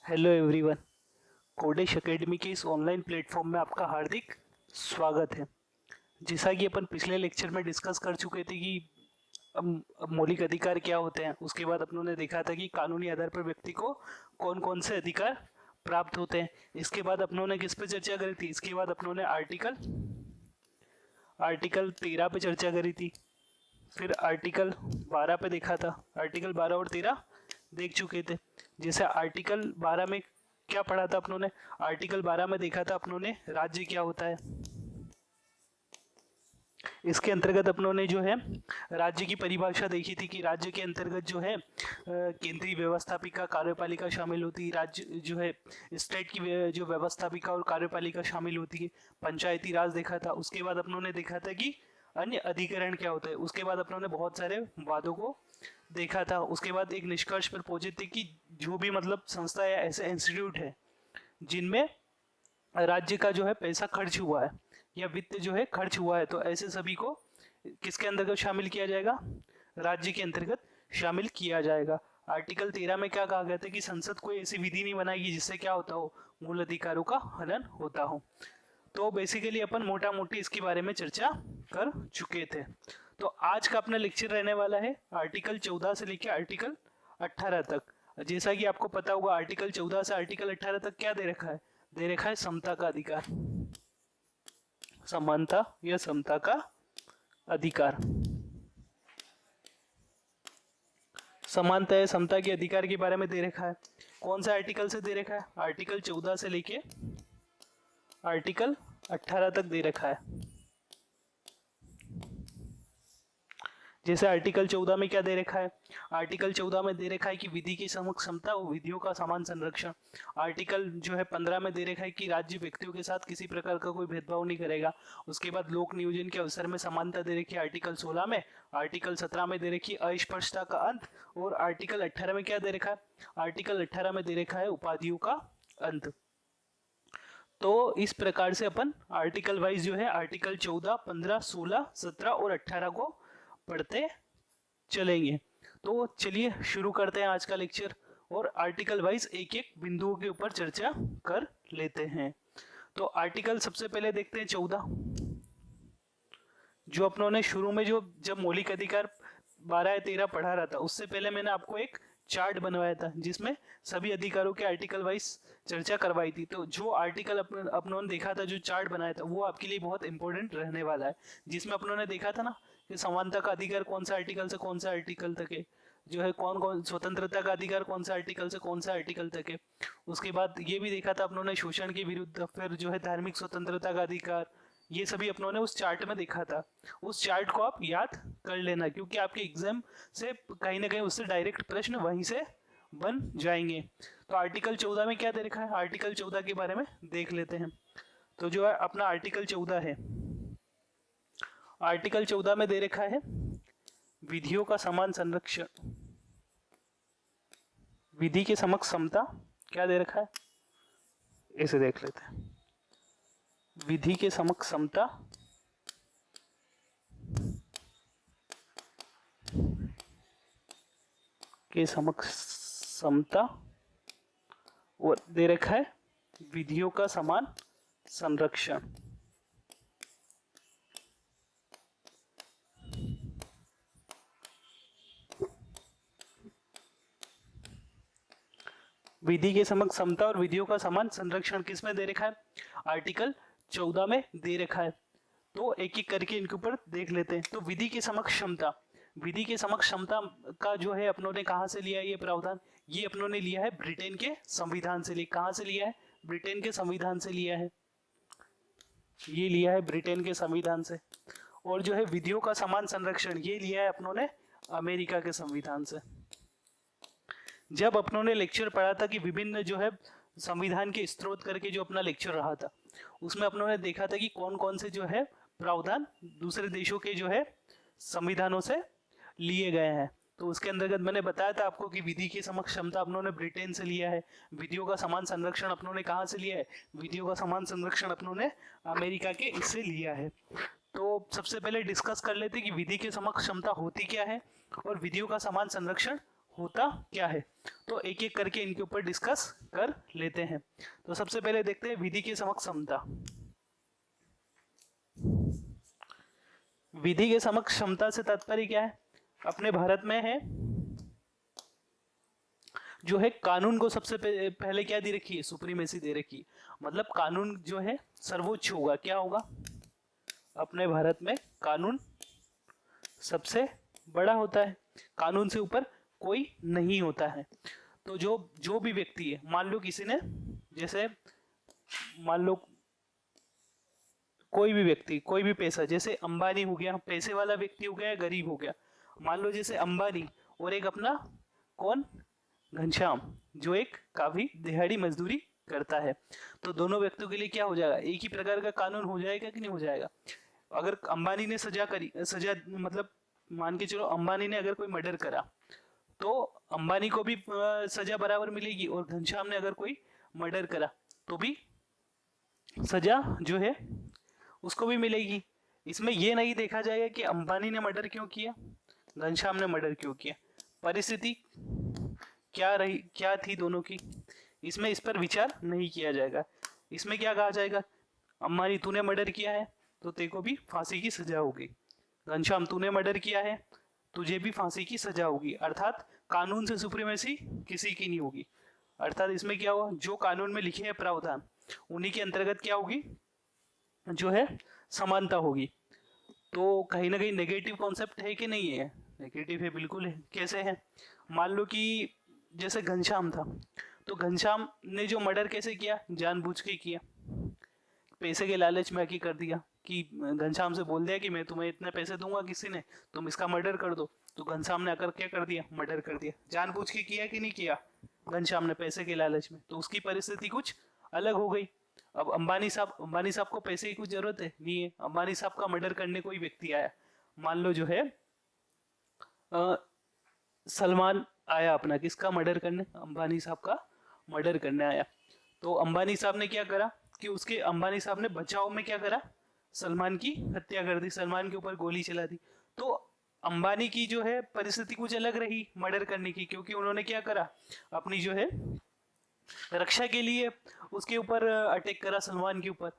Hello everyone. Kodesh academy के इस online platform में आपका हार्दिक स्वागत है। जैसा कि अपन पिछले लेक्चर में डिस्कस कर चुके थे कि मौलिक अधिकार क्या होते हैं, उसके बाद अपनों ने देखा था कि कानूनी आधार पर व्यक्ति को कौन कौन से अधिकार प्राप्त होते हैं। इसके बाद अपनों ने किस पे चर्चा करी थी? इसके बाद अपनों ने आर्टिकल 13 पे चर्चा करी थी, फिर आर्टिकल 12 पे देखा था। आर्टिकल 12 और 13 देख चुके थे। जैसे आर्टिकल 12 में क्या पढ़ा था अपनों ने? आर्टिकल 12 में देखा था अपनों ने राज्य क्या होता है। इसके अंतर्गत अपनों ने जो है राज्य की परिभाषा देखी थी कि राज्य के अंतर्गत जो है केंद्रीय व्यवस्थापिका, कार्यपालिका शामिल होती है। राज्य जो है स्टेट की जो व्यवस्थापिका और कार्यपालिका शामिल होती है। पंचायती राज देखा था। उसके बाद अपनों ने देखा था कि अन्य अधिकरण क्या होता है। उसके बाद अपनों ने बहुत सारे वादों को देखा था। उसके बाद एक निष्कर्ष पर पहुंचे थे कि जो भी मतलब संस्था या ऐसे इंस्टीट्यूट है जिनमें राज्य का जो है पैसा खर्च हुआ है या वित्त जो है खर्च हुआ है, तो ऐसे सभी को किसके अंतर्गत शामिल किया जाएगा? राज्य के अंतर्गत शामिल किया जाएगा। आर्टिकल 13 में क्या कहा गया था कि संसद कोई ऐसी विधि नहीं बनाएगी जिससे क्या होता हो, मूल अधिकारों का हनन होता हो। तो बेसिकली अपन मोटा मोटी इसके बारे में चर्चा कर चुके थे। तो आज का अपना लेक्चर रहने वाला है आर्टिकल 14 से लेकर आर्टिकल 18 तक। जैसा कि आपको पता होगा आर्टिकल 14 से आर्टिकल 18 तक क्या दे रखा है? दे रखा है समता का अधिकार, समानता या समता का अधिकार। समानता या समता के अधिकार के बारे में दे रखा है। कौन सा आर्टिकल से दे रखा है? आर्टिकल 14 से लेके आर्टिकल 18 तक दे रखा है। जैसे आर्टिकल 14 में क्या दे रखा है? आर्टिकल 14 में दे रखा है कि विधि की समक्ष समता और विधियों का समान संरक्षण। आर्टिकल जो है 15 में दे रखा है कि राज्य व्यक्तियों के साथ किसी प्रकार का कोई भेदभाव नहीं करेगा। उसके बाद लोक नियोजन के अवसर में समानता दे रखी है आर्टिकल 16 में। आर्टिकल 17 में दे रखी है अस्पष्टता का अंत। और आर्टिकल 18 में क्या दे रखा है? आर्टिकल 18 में दे रखा है उपाधियों का अंत। तो इस प्रकार से अपन आर्टिकल वाइज जो है आर्टिकल 14, 15, 16, 17 और 18 को पढ़ते चलेंगे। तो चलिए शुरू करते हैं आज का लेक्चर और आर्टिकल वाइज एक एक बिंदुओं के ऊपर चर्चा कर लेते हैं। तो आर्टिकल सबसे पहले देखते हैं 14, जो अपनों ने शुरू में जो जब मौलिक अधिकार 12 या 13 पढ़ा रहा था उससे पहले मैंने आपको एक चार्ट बनवाया था जिसमें सभी अधिकारों के आर्टिकल वाइज चर्चा करवाई थी। तो जो आर्टिकल अपनों ने देखा था, जो चार्ट बनाया था, वो आपके लिए बहुत इंपॉर्टेंट रहने वाला है। जिसमें अपनों ने देखा था ना कि समानता का अधिकार कौन सा आर्टिकल से कौन सा आर्टिकल तक है, जो है कौन कौन स्वतंत्रता का अधिकार कौन सा आर्टिकल से कौन सा आर्टिकल तक है। उसके बाद ये भी देखा था अपनों ने शोषण के विरुद्ध, फिर जो है धार्मिक स्वतंत्रता का अधिकार, ये सभी अपनों ने उस चार्ट में देखा था। उस चार्ट को आप याद कर लेना क्योंकि आपके एग्जाम से कहीं ना कहीं उससे डायरेक्ट प्रश्न वहीं से बन जाएंगे। तो आर्टिकल 14 में क्या दे रखा है? आर्टिकल 14 के बारे में देख लेते हैं। तो जो है अपना आर्टिकल 14 है, आर्टिकल 14 में दे रखा है विधियों का समान संरक्षण, विधि के समक्ष समता। क्या दे रखा है? इसे देख लेते हैं। विधि के समक्ष समता, के समक्ष समता, और दे रखा है विधियों का समान संरक्षण। विधि के समक्ष समता और विधियों का समान संरक्षण किसमें दे रखा है? आर्टिकल 14 में दे रखा है। तो एक एक करके इनके ऊपर देख लेते हैं। तो विधि के समक्ष क्षमता, विधि के समक्ष क्षमता का जो है अपनों ने कहां से लिया है ये प्रावधान? ये अपनों ने लिया है ब्रिटेन के संविधान से। कहां से लिया है? ब्रिटेन के संविधान से लिया है। ये लिया है ब्रिटेन के संविधान से। और जो है विधियों का समान संरक्षण, ये लिया है अपनों ने अमेरिका के संविधान से। जब अपनों ने लेक्चर पढ़ा था कि विभिन्न जो है संविधान के स्रोत करके जो अपना लेक्चर रहा था, उसमें अपनों ने देखा था कि कौन कौन से जो है प्रावधान दूसरे देशों के जो है संविधानों से लिए गए हैं। तो उसके अंतर्गत मैंने बताया था आपको कि विधि की समक्ष क्षमता अपनों ने ब्रिटेन से लिया है। विधियों का समान संरक्षण अपनों ने कहाँ से लिया है? विधियों का समान संरक्षण अपनों ने अमेरिका के इससे लिया है। तो सबसे पहले डिस्कस कर लेते कि विधि की समक्ष क्षमता होती क्या है और विधियों का समान संरक्षण होता क्या है। तो एक एक करके इनके ऊपर डिस्कस कर लेते हैं। तो सबसे पहले देखते हैं विधि के समक्ष समता। विधि के समक्ष क्षमता से तात्पर्य क्या है? अपने भारत में है जो है कानून को सबसे पहले क्या दे रखी है? सुप्रीमेसी दे रखी है। मतलब कानून जो है सर्वोच्च होगा। क्या होगा? अपने भारत में कानून सबसे बड़ा होता है, कानून से ऊपर कोई नहीं होता है। तो जो भी व्यक्ति है, मान लो किसी ने, जैसे मान लो कोई भी व्यक्ति, कोई भी पैसा, जैसे अंबानी हो गया, पैसे वाला व्यक्ति हो गया, गरीब हो गया। मान लो जैसे अंबानी और एक अपना कौन, घनश्याम, जो एक काफी दिहाड़ी मजदूरी करता है। तो दोनों व्यक्तियों के लिए क्या हो जाएगा? एक ही प्रकार का कानून हो जाएगा कि नहीं हो जाएगा? अगर अंबानी ने सजा मतलब मान के चलो अंबानी ने अगर कोई मर्डर करा तो अंबानी को भी सजा बराबर मिलेगी, और घनश्याम ने अगर कोई मर्डर करा तो भी सजा जो है उसको भी मिलेगी। इसमें यह नहीं देखा जाएगा कि अंबानी ने मर्डर क्यों किया, घनश्याम ने मर्डर क्यों किया, परिस्थिति क्या थी दोनों की, इसमें इस पर विचार नहीं किया जाएगा। इसमें क्या कहा जाएगा? अंबानी तूने मर्डर किया है तो तेरे को भी फांसी की सजा होगी, घनश्याम तूने मर्डर किया है तुझे भी फांसी की सजा होगी। अर्थात कानून से सुप्रीमेसी किसी की नहीं होगी। अर्थात इसमें क्या हुआ? जो कानून में लिखे हैं प्रावधान, उन्हीं के अंतर्गत क्या होगी? जो है समानता होगी। तो कहीं ना कहीं नेगेटिव कॉन्सेप्ट है कि नहीं है? नेगेटिव है, बिल्कुल है। कैसे है? मान लो कि जैसे घनश्याम था, तो घनश्याम ने जो मर्डर कैसे किया? जानबूझ के किया, पैसे के लालच में आके कर दिया, कि घनश्याम से बोल दिया कि मैं तुम्हें इतने पैसे दूंगा किसी ने, तुम इसका मर्डर कर दो। तो घनश्याम ने आकर क्या कर दिया? मर्डर कर दिया। जानबूझ के किया कि नहीं किया घनश्याम ने? पैसे के लालच में। तो उसकी परिस्थिति कुछ अलग हो गई। अब अंबानी साहब को पैसे की कुछ जरूरत है नहीं है, अंबानी साहब का मर्डर करने कोई व्यक्ति आया, मान लो जो है सलमान आया अपना, किसका मर्डर करने? अंबानी साहब का मर्डर करने आया। तो अंबानी साहब ने क्या करा कि उसके अंबानी साहब ने बचाव में क्या करा? सलमान की हत्या कर दी, सलमान के ऊपर गोली चला दी। तो अंबानी की जो है परिस्थिति कुछ अलग रही मर्डर करने की, क्योंकि उन्होंने क्या करा? अपनी जो है रक्षा के लिए उसके ऊपर अटैक करा, सलमान के ऊपर।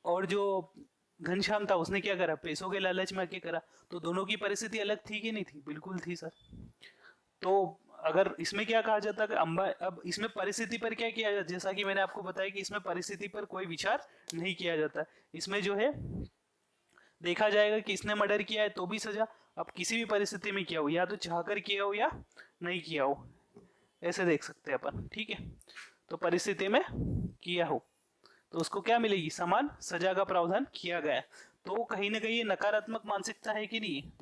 और जो घनश्याम था उसने क्या करा? पैसों के लालच में आके करा। तो दोनों की परिस्थिति अलग थी कि नहीं थी? बिल्कुल थी सर। तो अगर इसमें क्या कहा जाता है? अब इसमें परिस्थिति पर क्या किया जाता है? जैसा कि मैंने आपको बताया कि इसमें परिस्थिति पर कोई विचार नहीं किया जाता। इसमें जो है देखा जाएगा कि इसने मर्डर किया है तो भी सजा, अब किसी भी परिस्थिति में किया हो, या तो चाहकर किया हो या नहीं किया हो, ऐसे देख सकते हैं अपन। ठीक है, तो परिस्थिति में किया हो तो उसको क्या मिलेगी? समान सजा का प्रावधान किया गया। तो कहीं ना कहीं ये नकारात्मक मानसिकता है कि नहीं है?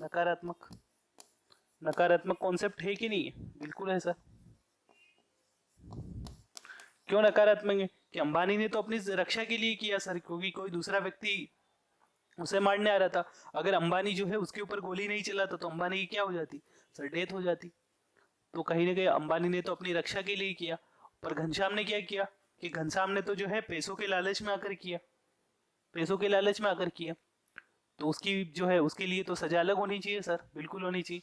नकारात्मक कॉन्सेप्ट है कि नहीं है? बिल्कुल है सर। क्यों नकारात्मक है? कि अंबानी ने तो अपनी रक्षा के लिए किया सर, क्योंकि कोई दूसरा व्यक्ति उसे मारने आ रहा था। अगर अंबानी जो है उसके ऊपर गोली नहीं चलाता तो अंबानी की क्या हो जाती? सर डेथ हो जाती। तो कहीं ना कहीं अंबानी ने तो अपनी रक्षा के लिए किया। पर घनश्याम ने क्या किया कि घनश्याम ने तो जो है पैसों के लालच में आकर किया, पैसों के लालच में आकर किया। तो उसकी जो है उसके लिए तो सजा अलग होनी चाहिए सर, बिल्कुल होनी चाहिए।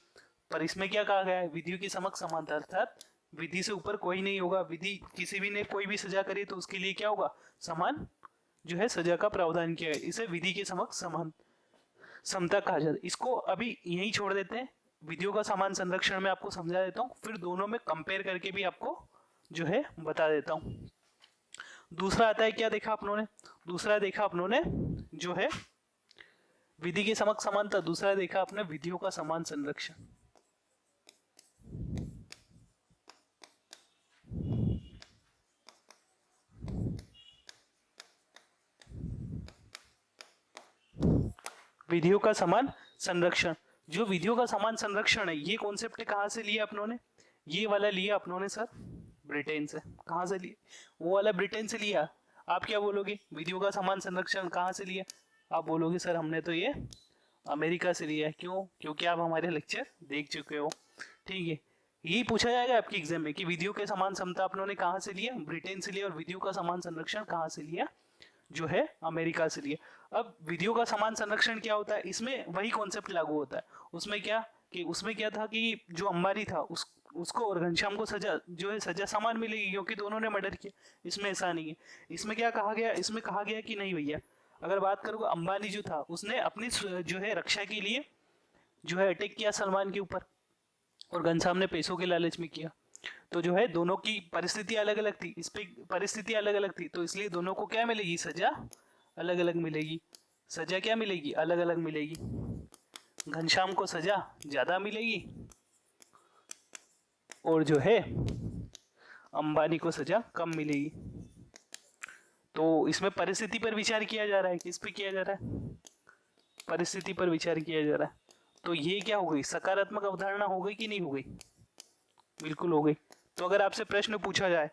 पर इसमें क्या कहा गया है? विधियों की समक्ष समानता, अर्थात विधि से ऊपर कोई नहीं होगा। विधि किसी भी ने कोई भी सजा करी तो उसके लिए क्या होगा? समान जो है सजा का प्रावधान किया है। इसे विधि के समक्ष समान समता कहा जाता है। इसको अभी यहीं छोड़ देते हैं। विधियों का समान संरक्षण में आपको समझा देता हूँ, फिर दोनों में कंपेयर करके भी आपको जो है बता देता हूँ। दूसरा आता है, क्या देखा आप लोगों ने? दूसरा देखा आप लोगों ने जो है विधि के समक्ष समानता, दूसरा देखा आपने विधियों का समान संरक्षण। विधियों का समान संरक्षण, जो विधियों का समान संरक्षण है, ये कॉन्सेप्ट कहाँ से लिया अपनों ने? ये वाला लिया अपनों ने सर ब्रिटेन से। कहाँ से लिया? वो वाला ब्रिटेन से लिया। आप क्या बोलोगे? विधियों का समान संरक्षण कहाँ से लिया? आप बोलोगे सर हमने तो ये अमेरिका से लिया है। क्यों? क्योंकि आप हमारे लेक्चर देख चुके हो। ठीक है, यही पूछा जाएगा आपके एग्जाम में कि विधियों के समान समता अपनों ने कहाँ से लिया? ब्रिटेन से लिया। और विधियों का समान संरक्षण कहाँ से लिया? जो है अमेरिका से लिया। अब विधियों का समान संरक्षण क्या होता है? इसमें वही कॉन्सेप्ट लागू होता है। उसमें क्या था कि जो अंबानी था उसको और घनश्याम को सजा जो है सजा समान मिलेगी, क्योंकि दोनों ने मर्डर किया। इसमें ऐसा नहीं है। इसमें क्या कहा गया, इसमें कहा गया कि नहीं भैया, अगर बात करो अंबानी जो था उसने अपनी जो है रक्षा के लिए जो है अटैक किया सलमान के ऊपर, और घनश्याम ने पैसों के लालच में किया। तो जो है दोनों की परिस्थिति अलग अलग थी, इस पे परिस्थिति अलग अलग थी, तो इसलिए दोनों को क्या मिलेगी, सजा अलग अलग मिलेगी। सजा क्या मिलेगी, अलग अलग मिलेगी। घनश्याम को सजा ज्यादा मिलेगी और जो है अंबानी को सजा कम मिलेगी। तो इसमें परिस्थिति पर विचार किया जा रहा है, किस पे किया जा रहा है, परिस्थिति पर विचार किया जा रहा है। तो ये क्या हो गई, सकारात्मक अवधारणा हो गई कि नहीं हो गई, बिल्कुल हो गई। तो अगर आपसे प्रश्न पूछा जाए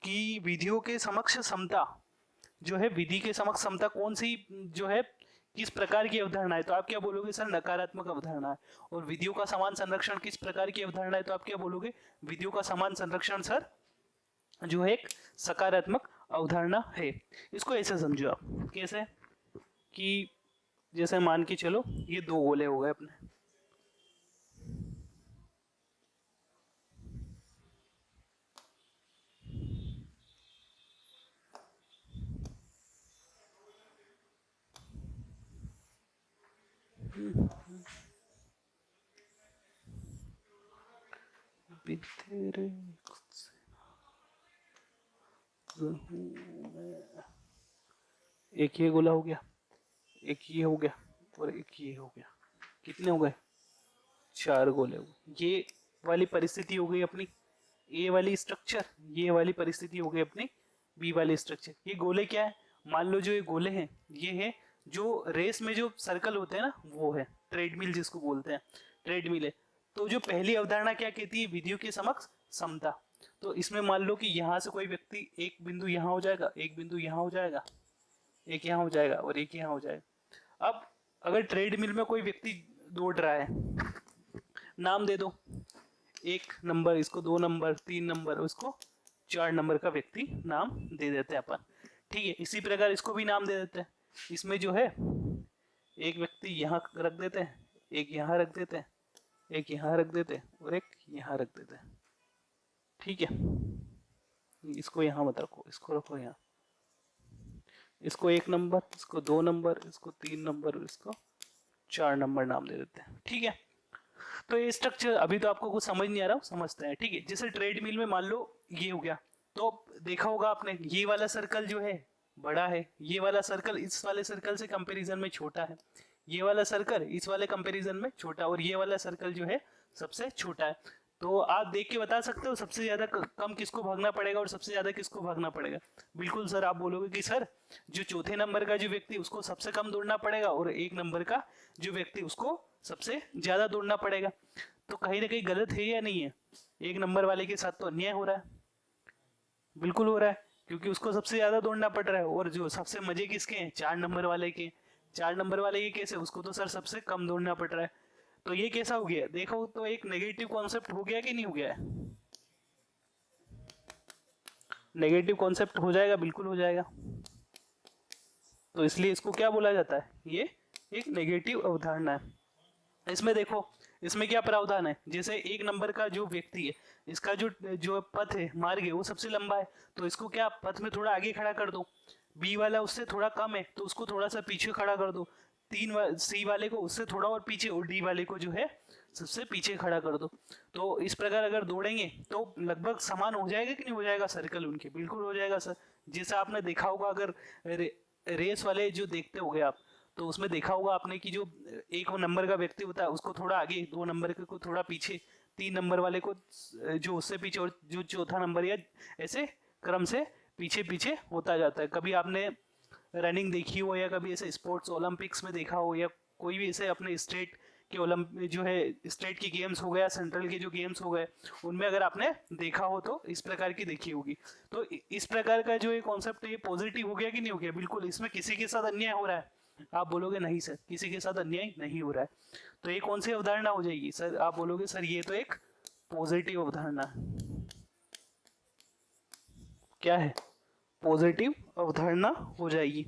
कि विधियों के समक्ष समता जो है, विधि के समक्ष समता कौन सी जो है किस प्रकार की अवधारणा है, तो आप क्या बोलोगे, सर नकारात्मक अवधारणा है। और विधियों का समान संरक्षण किस प्रकार की अवधारणा है, तो आप क्या बोलोगे, विधियों का समान संरक्षण सर जो है एक सकारात्मक अवधारणा है। इसको ऐसे समझो आप, कैसे कि जैसे मान के चलो ये दो गोले हो गए अपने, एक ये गोला हो गया, एक ये हो गया और एक ये हो गया, कितने हो गए, 4 गोले हो गए। ये वाली परिस्थिति हो गई अपनी ए वाली स्ट्रक्चर, ये वाली परिस्थिति हो गई अपनी बी वाली स्ट्रक्चर। ये गोले क्या है, मान लो जो ये गोले हैं ये है जो रेस में जो सर्कल होते हैं ना, वो है ट्रेडमिल जिसको बोलते हैं, ट्रेडमिल है। तो जो पहली अवधारणा क्या कहती है, विधियों के समक्ष समता। तो इसमें मान लो कि यहाँ से कोई व्यक्ति, एक बिंदु यहाँ हो जाएगा, एक बिंदु यहाँ हो जाएगा, एक यहाँ हो जाएगा और एक यहाँ हो जाएगा। अब अगर ट्रेडमिल में कोई व्यक्ति दौड़ रहा है, नाम दे दो, 1 नंबर, इसको 2 नंबर, 3 नंबर, उसको 4 नंबर का व्यक्ति नाम दे देते हैं अपन, ठीक है। इसी प्रकार इसको भी नाम दे देते हैं। इसमें जो है एक व्यक्ति यहाँ रख देते हैं, एक यहाँ रख देते हैं, एक यहाँ रख देते हैं और एक यहाँ रख देते हैं, ठीक है। इसको यहाँ मत रखो, इसको रखो यहाँ, इसको 1 नंबर, इसको 2 नंबर, इसको 3 नंबर, इसको 4 नंबर नाम दे देते हैं, ठीक है। तो ये स्ट्रक्चर अभी तो आपको कुछ समझ नहीं आ रहा, समझते हैं, ठीक है। जैसे ट्रेडमिल में मान लो ये हो गया, तो देखा होगा आपने ये वाला सर्कल जो है बड़ा है, ये वाला सर्कल इस वाले सर्कल से कंपैरिजन में छोटा है, ये वाला सर्कल इस वाले कंपैरिजन में छोटा, और ये वाला सर्कल जो है सबसे छोटा है। तो आप देख के बता सकते हो सबसे ज्यादा कम किसको भागना पड़ेगा और सबसे ज्यादा किसको भागना पड़ेगा। बिल्कुल सर, आप बोलोगे कि सर जो चौथे नंबर का जो व्यक्ति उसको सबसे कम दौड़ना पड़ेगा और 1 नंबर का जो व्यक्ति उसको सबसे ज्यादा दौड़ना पड़ेगा। तो कहीं ना कहीं गलत है या नहीं है, 1 नंबर वाले के साथ तो अन्याय हो रहा है, बिल्कुल हो रहा है, क्योंकि उसको सबसे ज्यादा दौड़ना पड़ रहा है। और जो सबसे मजे किसके हैं, 4 नंबर वाले के। 4 नंबर वाले ये कैसे, उसको तो सर सबसे कम दौड़ना पड़ रहा है। तो ये कैसा हो गया, देखो तो एक नेगेटिव कॉन्सेप्ट हो गया कि नहीं हो गया है, नेगेटिव कॉन्सेप्ट हो जाएगा, बिल्कुल हो जाएगा। तो इसलिए इसको क्या बोला जाता है, ये एक नेगेटिव अवधारणा है। इसमें देखो, इसमें क्या प्रावधान है, जैसे 1 नंबर का जो व्यक्ति है, इसका जो पथ है, मार्ग है, वो सबसे लंबा है, तो इसको क्या पथ में थोड़ा आगे खड़ा कर दो। बी वाला उससे थोड़ा कम है तो उसको थोड़ा सा पीछे खड़ा कर दो। सी वाले को उससे थोड़ा और पीछे, और डी वाले को जो है सबसे पीछे खड़ा कर दो। तो इस प्रकार अगर दौड़ेंगे तो लगभग समान हो जाएगा कि नहीं हो जाएगा सर्कल उनके, बिल्कुल हो जाएगा सर। जैसा आपने देखा होगा, अगर रेस वाले जो देखते होगे आप, तो उसमें देखा होगा आपने कि जो 1 नंबर का व्यक्ति होता है उसको थोड़ा आगे, 2 नंबर को थोड़ा पीछे, 3 नंबर वाले को जो उससे पीछे, और जो चौथा नंबर, या ऐसे क्रम से पीछे पीछे होता जाता है। कभी आपने रनिंग देखी हो या कभी ऐसे स्पोर्ट्स ओलंपिक्स में देखा हो, या कोई भी ऐसे अपने स्टेट के जो है स्टेट की गेम्स हो गया, सेंट्रल के जो गेम्स हो गए, उनमें अगर आपने देखा हो तो इस प्रकार की देखी होगी। तो इस प्रकार का जो ये कॉन्सेप्ट है, ये पॉजिटिव हो गया कि नहीं हो गया, बिल्कुल। इसमें किसी के साथ अन्याय हो रहा है, आप बोलोगे नहीं सर, किसी के साथ अन्याय नहीं हो रहा है। तो ये कौन सी अवधारणा हो जाएगी सर, आप बोलोगे सर ये तो एक पॉजिटिव अवधारणा है। क्या है, पॉजिटिव अवधारणा हो जाएगी।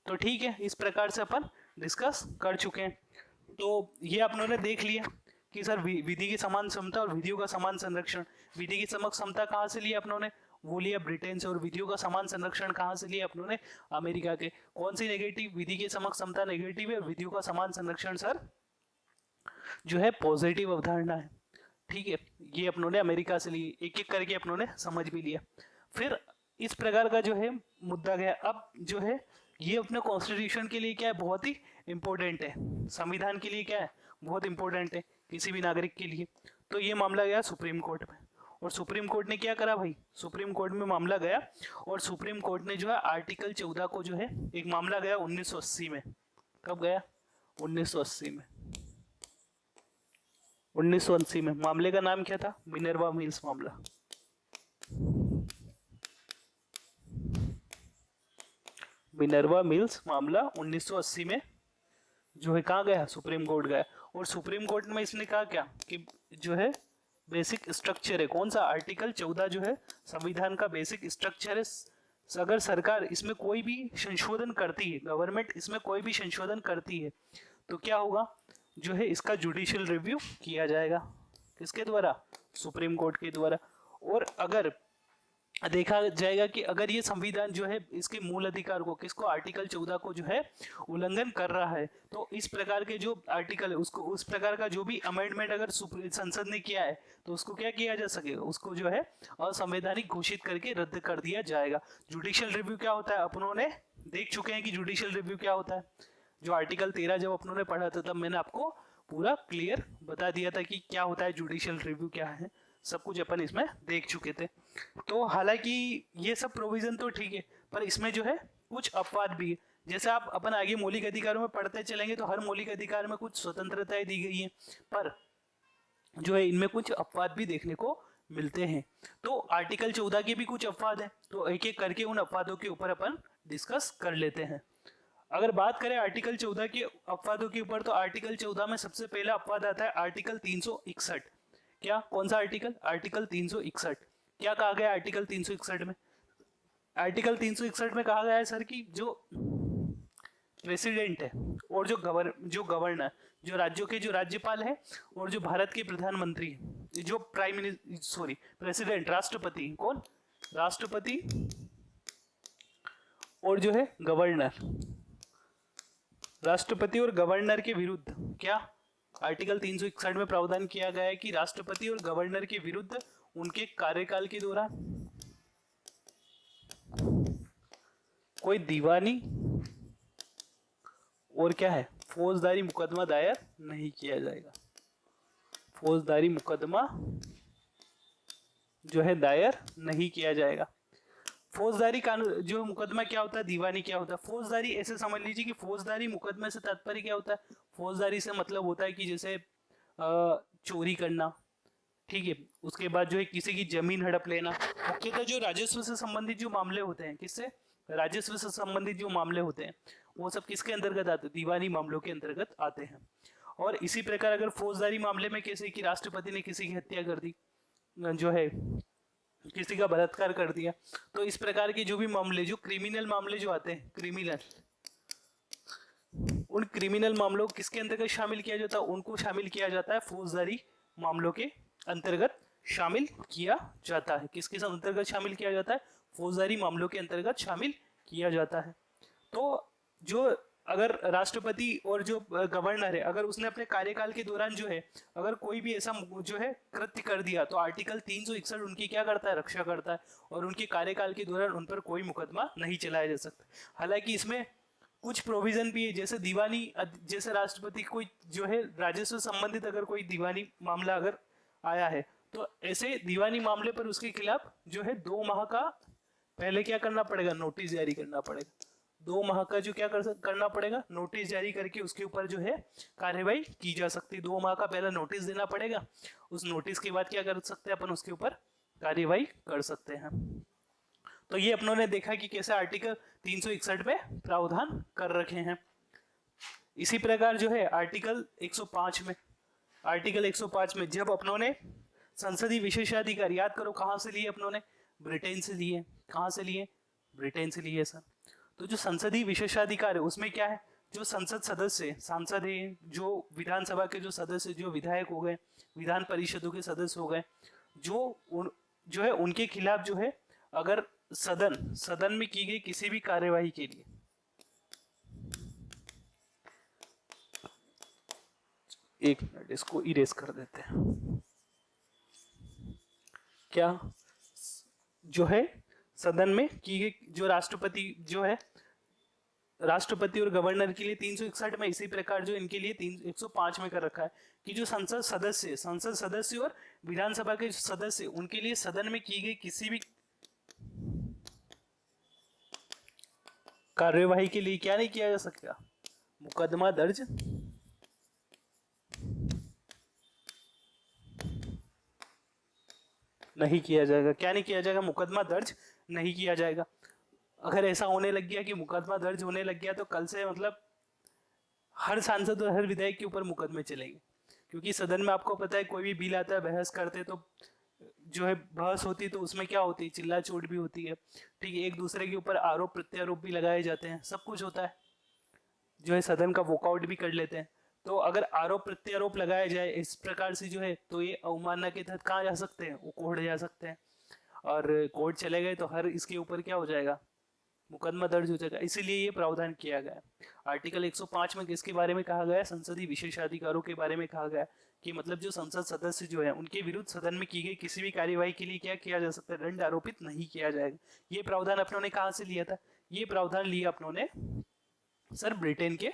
तो ठीक है, इस प्रकार से अपन डिस्कस कर चुके हैं। तो ये अपनों ने देख लिया कि सर विधि की समान समता और विधियों का समान संरक्षण। विधि की समक समता कहाँ से लिया अपनों ने, वो लिया ब्रिटेन से, और विधियों का समान संरक्षण कहाँ से लिया अपनों ने, अमेरिका के। कौन सी नेगेटिव, विधि की समक समता नेगेटिव है, विधियों का समान संरक्षण सर जो है पॉजिटिव अवधारणा है। ठीक है, ये अपनों ने अमेरिका से ली, एक एक करके अपनों ने समझ भी लिया। फिर इस प्रकार का जो है मुद्दा गया। अब जो है ये अपने कॉन्स्टिट्यूशन के लिए क्या है, बहुत ही इंपॉर्टेंट है, संविधान के लिए क्या है, बहुत इंपॉर्टेंट है किसी भी नागरिक के लिए। तो ये मामला गया सुप्रीम कोर्ट में, और सुप्रीम कोर्ट ने क्या करा भाई, सुप्रीम कोर्ट में मामला गया, और सुप्रीम कोर्ट ने जो है आर्टिकल 14 को जो है, एक मामला गया 1980 में। कब गया, 1980 में। 1980 में मामले का नाम क्या था, मिनर्वा मिल्स मामला। मिनर्वा मिल्स मामला 1980 में जो है कहाँ गया, सुप्रीम कोर्ट गया। और सुप्रीम कोर्ट में इसने कहा क्या कि जो है बेसिक स्ट्रक्चर है, कौन सा, आर्टिकल 14 जो है संविधान का बेसिक स्ट्रक्चर है। अगर सरकार इसमें कोई भी संशोधन करती है, गवर्नमेंट इसमें कोई भी संशोधन करती है, तो क्या होगा, जो है इसका जुडिशियल रिव्यू किया जाएगा, किसके द्वारा, सुप्रीम कोर्ट के द्वारा। और अगर देखा जाएगा कि अगर ये संविधान जो है इसके मूल अधिकार को, किसको, आर्टिकल 14 को जो है उल्लंघन कर रहा है, तो इस प्रकार के जो आर्टिकल है उसको, उस प्रकार का जो भी अमेंडमेंट अगर संसद ने किया है, तो उसको क्या किया जा सकेगा, उसको जो है असंवैधानिक घोषित करके रद्द कर दिया जाएगा। जुडिशियल रिव्यू क्या होता है, अपनों ने देख चुके हैं कि जुडिशियल रिव्यू क्या होता है। जो आर्टिकल 13 जब अपनों ने पढ़ा था, तब मैंने आपको पूरा क्लियर बता दिया था कि क्या होता है जुडिशियल रिव्यू, क्या है, सब कुछ अपन इसमें देख चुके थे। तो हालांकि ये सब प्रोविजन तो ठीक है, पर इसमें जो है कुछ अपवाद भी है। जैसे आप अपन आगे मौलिक अधिकारों में पढ़ते चलेंगे, तो हर मौलिक अधिकार में कुछ स्वतंत्रताएं दी गई हैं, पर जो है इनमें कुछ अपवाद भी देखने को मिलते हैं। तो आर्टिकल 14 के भी कुछ अपवाद हैं, तो एक एक करके उन अपवादों के ऊपर अपन डिस्कस कर लेते हैं। अगर बात करें आर्टिकल 14 के अपवादों के ऊपर, तो आर्टिकल 14 में सबसे पहला अपवाद आता है आर्टिकल 361। क्या, कौन सा आर्टिकल, आर्टिकल 361। क्या कहा गया आर्टिकल 361 में, आर्टिकल 361 में कहा गया है सर कि जो प्रेसिडेंट है और जो गवर्नर, जो राज्यों के जो राज्यपाल है, और जो भारत के प्रधानमंत्री है, जो प्रेसिडेंट, राष्ट्रपति, कौन, राष्ट्रपति और जो है गवर्नर, राष्ट्रपति और गवर्नर के विरुद्ध, क्या, आर्टिकल 361 में प्रावधान किया गया है कि राष्ट्रपति और गवर्नर के विरुद्ध उनके कार्यकाल के दौरान कोई दीवानी और क्या है, फौजदारी मुकदमा दायर नहीं किया जाएगा। फौजदारी मुकदमा जो है दायर नहीं किया जाएगा। फौजदारी कानून जो मुकदमा क्या होता है, दीवानी क्या होता है, फौजदारी ऐसे समझ लीजिए कि फौजदारी मुकदमे से तात्पर्य क्या होता है, फौजदारी से मतलब होता है कि जैसे चोरी करना, ठीक है, उसके बाद जो है किसी की जमीन हड़प लेना, मुख्यतः जो राजस्व से संबंधित जो मामले होते हैं, किससे, राजस्व से संबंधित जो मामले होते हैं, वो सब किसके अंतर्गत आते हैं, दीवानी मामलों के अंतर्गत आते हैं। और इसी प्रकार अगर फौजदारी मामले में कैसे कि राष्ट्रपति ने किसी की हत्या कर दी, जो है किसी का बलात्कार कर दिया, तो इस प्रकार के जो भी मामले, जो क्रिमिनल मामले जो आते हैं, क्रिमिनल, उन क्रिमिनल मामलों को किसके अंतर्गत शामिल किया जाता है, उनको शामिल किया जाता है फौजदारी मामलों के अंतर्गत शामिल किया जाता है। किसके अंतर्गत शामिल किया जाता है, फौजदारी मामलों के अंतर्गत शामिल किया जाता है। तो जो अगर राष्ट्रपति और जो गवर्नर है, अगर उसने अपने कार्यकाल के दौरान जो है अगर कोई भी ऐसा जो है कृत्य कर दिया, तो आर्टिकल 361 उनकी क्या करता है, रक्षा करता है, और उनके कार्यकाल के दौरान उन पर कोई मुकदमा नहीं चलाया जा सकता। हालांकि इसमें कुछ प्रोविजन भी है, जैसे दीवानी, जैसे राष्ट्रपति कोई जो है राजस्व संबंधित अगर कोई दीवानी मामला अगर आया है, तो ऐसे दीवानी मामले पर उसके खिलाफ जो है 2 माह का पहले क्या करना पड़ेगा, नोटिस जारी करना पड़ेगा। 2 माह का जो क्या करना पड़ेगा, नोटिस जारी करके उसके ऊपर जो है कार्यवाही की जा सकती है। 2 माह का पहला नोटिस देना पड़ेगा, उस नोटिस के बाद क्या कर सकते हैं अपन, उसके ऊपर कार्यवाही कर सकते हैं। तो ये अपनों ने देखा कि कैसे आर्टिकल 361 में प्रावधान कर रखे हैं। इसी प्रकार जो है आर्टिकल 105 में, आर्टिकल 105 में जब अपनों ने संसदीय विशेषाधिकार, याद करो कहाँ से लिए अपनों ने, ब्रिटेन से लिए। कहाँ से लिए, ब्रिटेन से लिए सर। तो जो संसदीय विशेषाधिकार है उसमें क्या है, जो संसद सदस्य सांसद है, जो विधानसभा के जो सदस्य, जो विधायक हो गए, विधान परिषदों के सदस्य हो गए, जो है उनके खिलाफ जो है अगर सदन में की गई किसी भी कार्यवाही के लिए, एक मिनट इसको इरेज कर देते हैं, क्या जो है सदन में की गई, जो राष्ट्रपति जो है, राष्ट्रपति और गवर्नर के लिए 361 में, इसी प्रकार जो इनके लिए 105 में कर रखा है कि जो संसद सदस्य और विधानसभा के सदस्य, उनके लिए सदन में की गई किसी भी कार्यवाही के लिए क्या नहीं किया जा सकता, मुकदमा दर्ज नहीं किया जाएगा। क्या नहीं किया जाएगा? मुकदमा दर्ज नहीं किया जाएगा। अगर ऐसा होने लग गया कि मुकदमा दर्ज होने लग गया तो कल से मतलब हर सांसद और हर विधायक के ऊपर मुकदमे चलेंगे, क्योंकि सदन में आपको पता है कोई भी बिल आता है, बहस करते तो जो है बहस होती तो उसमें क्या होती है, चिल्ला चोट भी होती है, ठीक है, एक दूसरे के ऊपर आरोप प्रत्यारोप भी लगाए जाते हैं, सब कुछ होता है, जो है सदन का वॉकआउट भी कर लेते हैं। तो अगर आरोप प्रत्यारोप लगाया जाए इस प्रकार से जो है, तो ये अवमानना के तहत कहाँ जा सकते हैं, वो कोर्ट जा सकते हैं, और कोर्ट चले गए तो हर इसके ऊपर क्या हो जाएगा, मुकदमा दर्ज हो जाएगा। इसीलिए ये प्रावधान किया गया है। आर्टिकल 105 में किसके बारे में कहा गया है, संसदीय विशेषाधिकारों के बारे में कहा गया कि मतलब जो संसद सदस्य जो है उनके विरुद्ध सदन में की गई किसी भी कार्यवाही के लिए क्या किया जा सकता है, दंड आरोपित नहीं किया जाएगा। ये प्रावधान अपनों ने कहाँ से लिया था, ये प्रावधान लिया अपनों ने सर ब्रिटेन के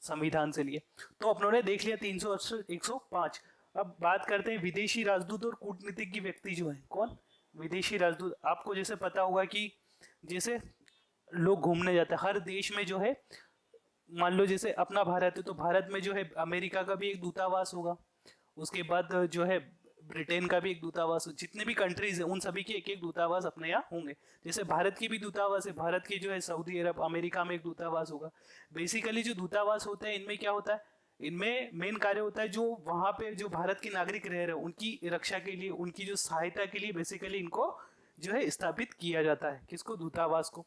संविधान से लिए। तो अपनों ने देख लिया 105। अब बात करते हैं विदेशी राजदूत और कूटनीतिज्ञ व्यक्ति जो है, कौन, विदेशी राजदूत। आपको जैसे पता होगा कि जैसे लोग घूमने जाते हैं हर देश में जो है, मान लो जैसे अपना भारत है तो भारत में जो है अमेरिका का भी एक दूतावास होगा, उसके बाद जो है ब्रिटेन का भी एक दूतावास, जितने भी कंट्रीज है उन सभी के एक एक दूतावास अपने यहाँ होंगे। जैसे भारत की भी दूतावास है, भारत की जो है सऊदी अरब, अमेरिका में एक दूतावास होगा। बेसिकली जो दूतावास होते हैं इनमें क्या होता है, इनमें मेन कार्य होता है जो वहाँ पे जो भारत के नागरिक रह रहे हैं उनकी रक्षा के लिए, उनकी जो सहायता के लिए बेसिकली इनको जो है स्थापित किया जाता है। किसको, दूतावास को,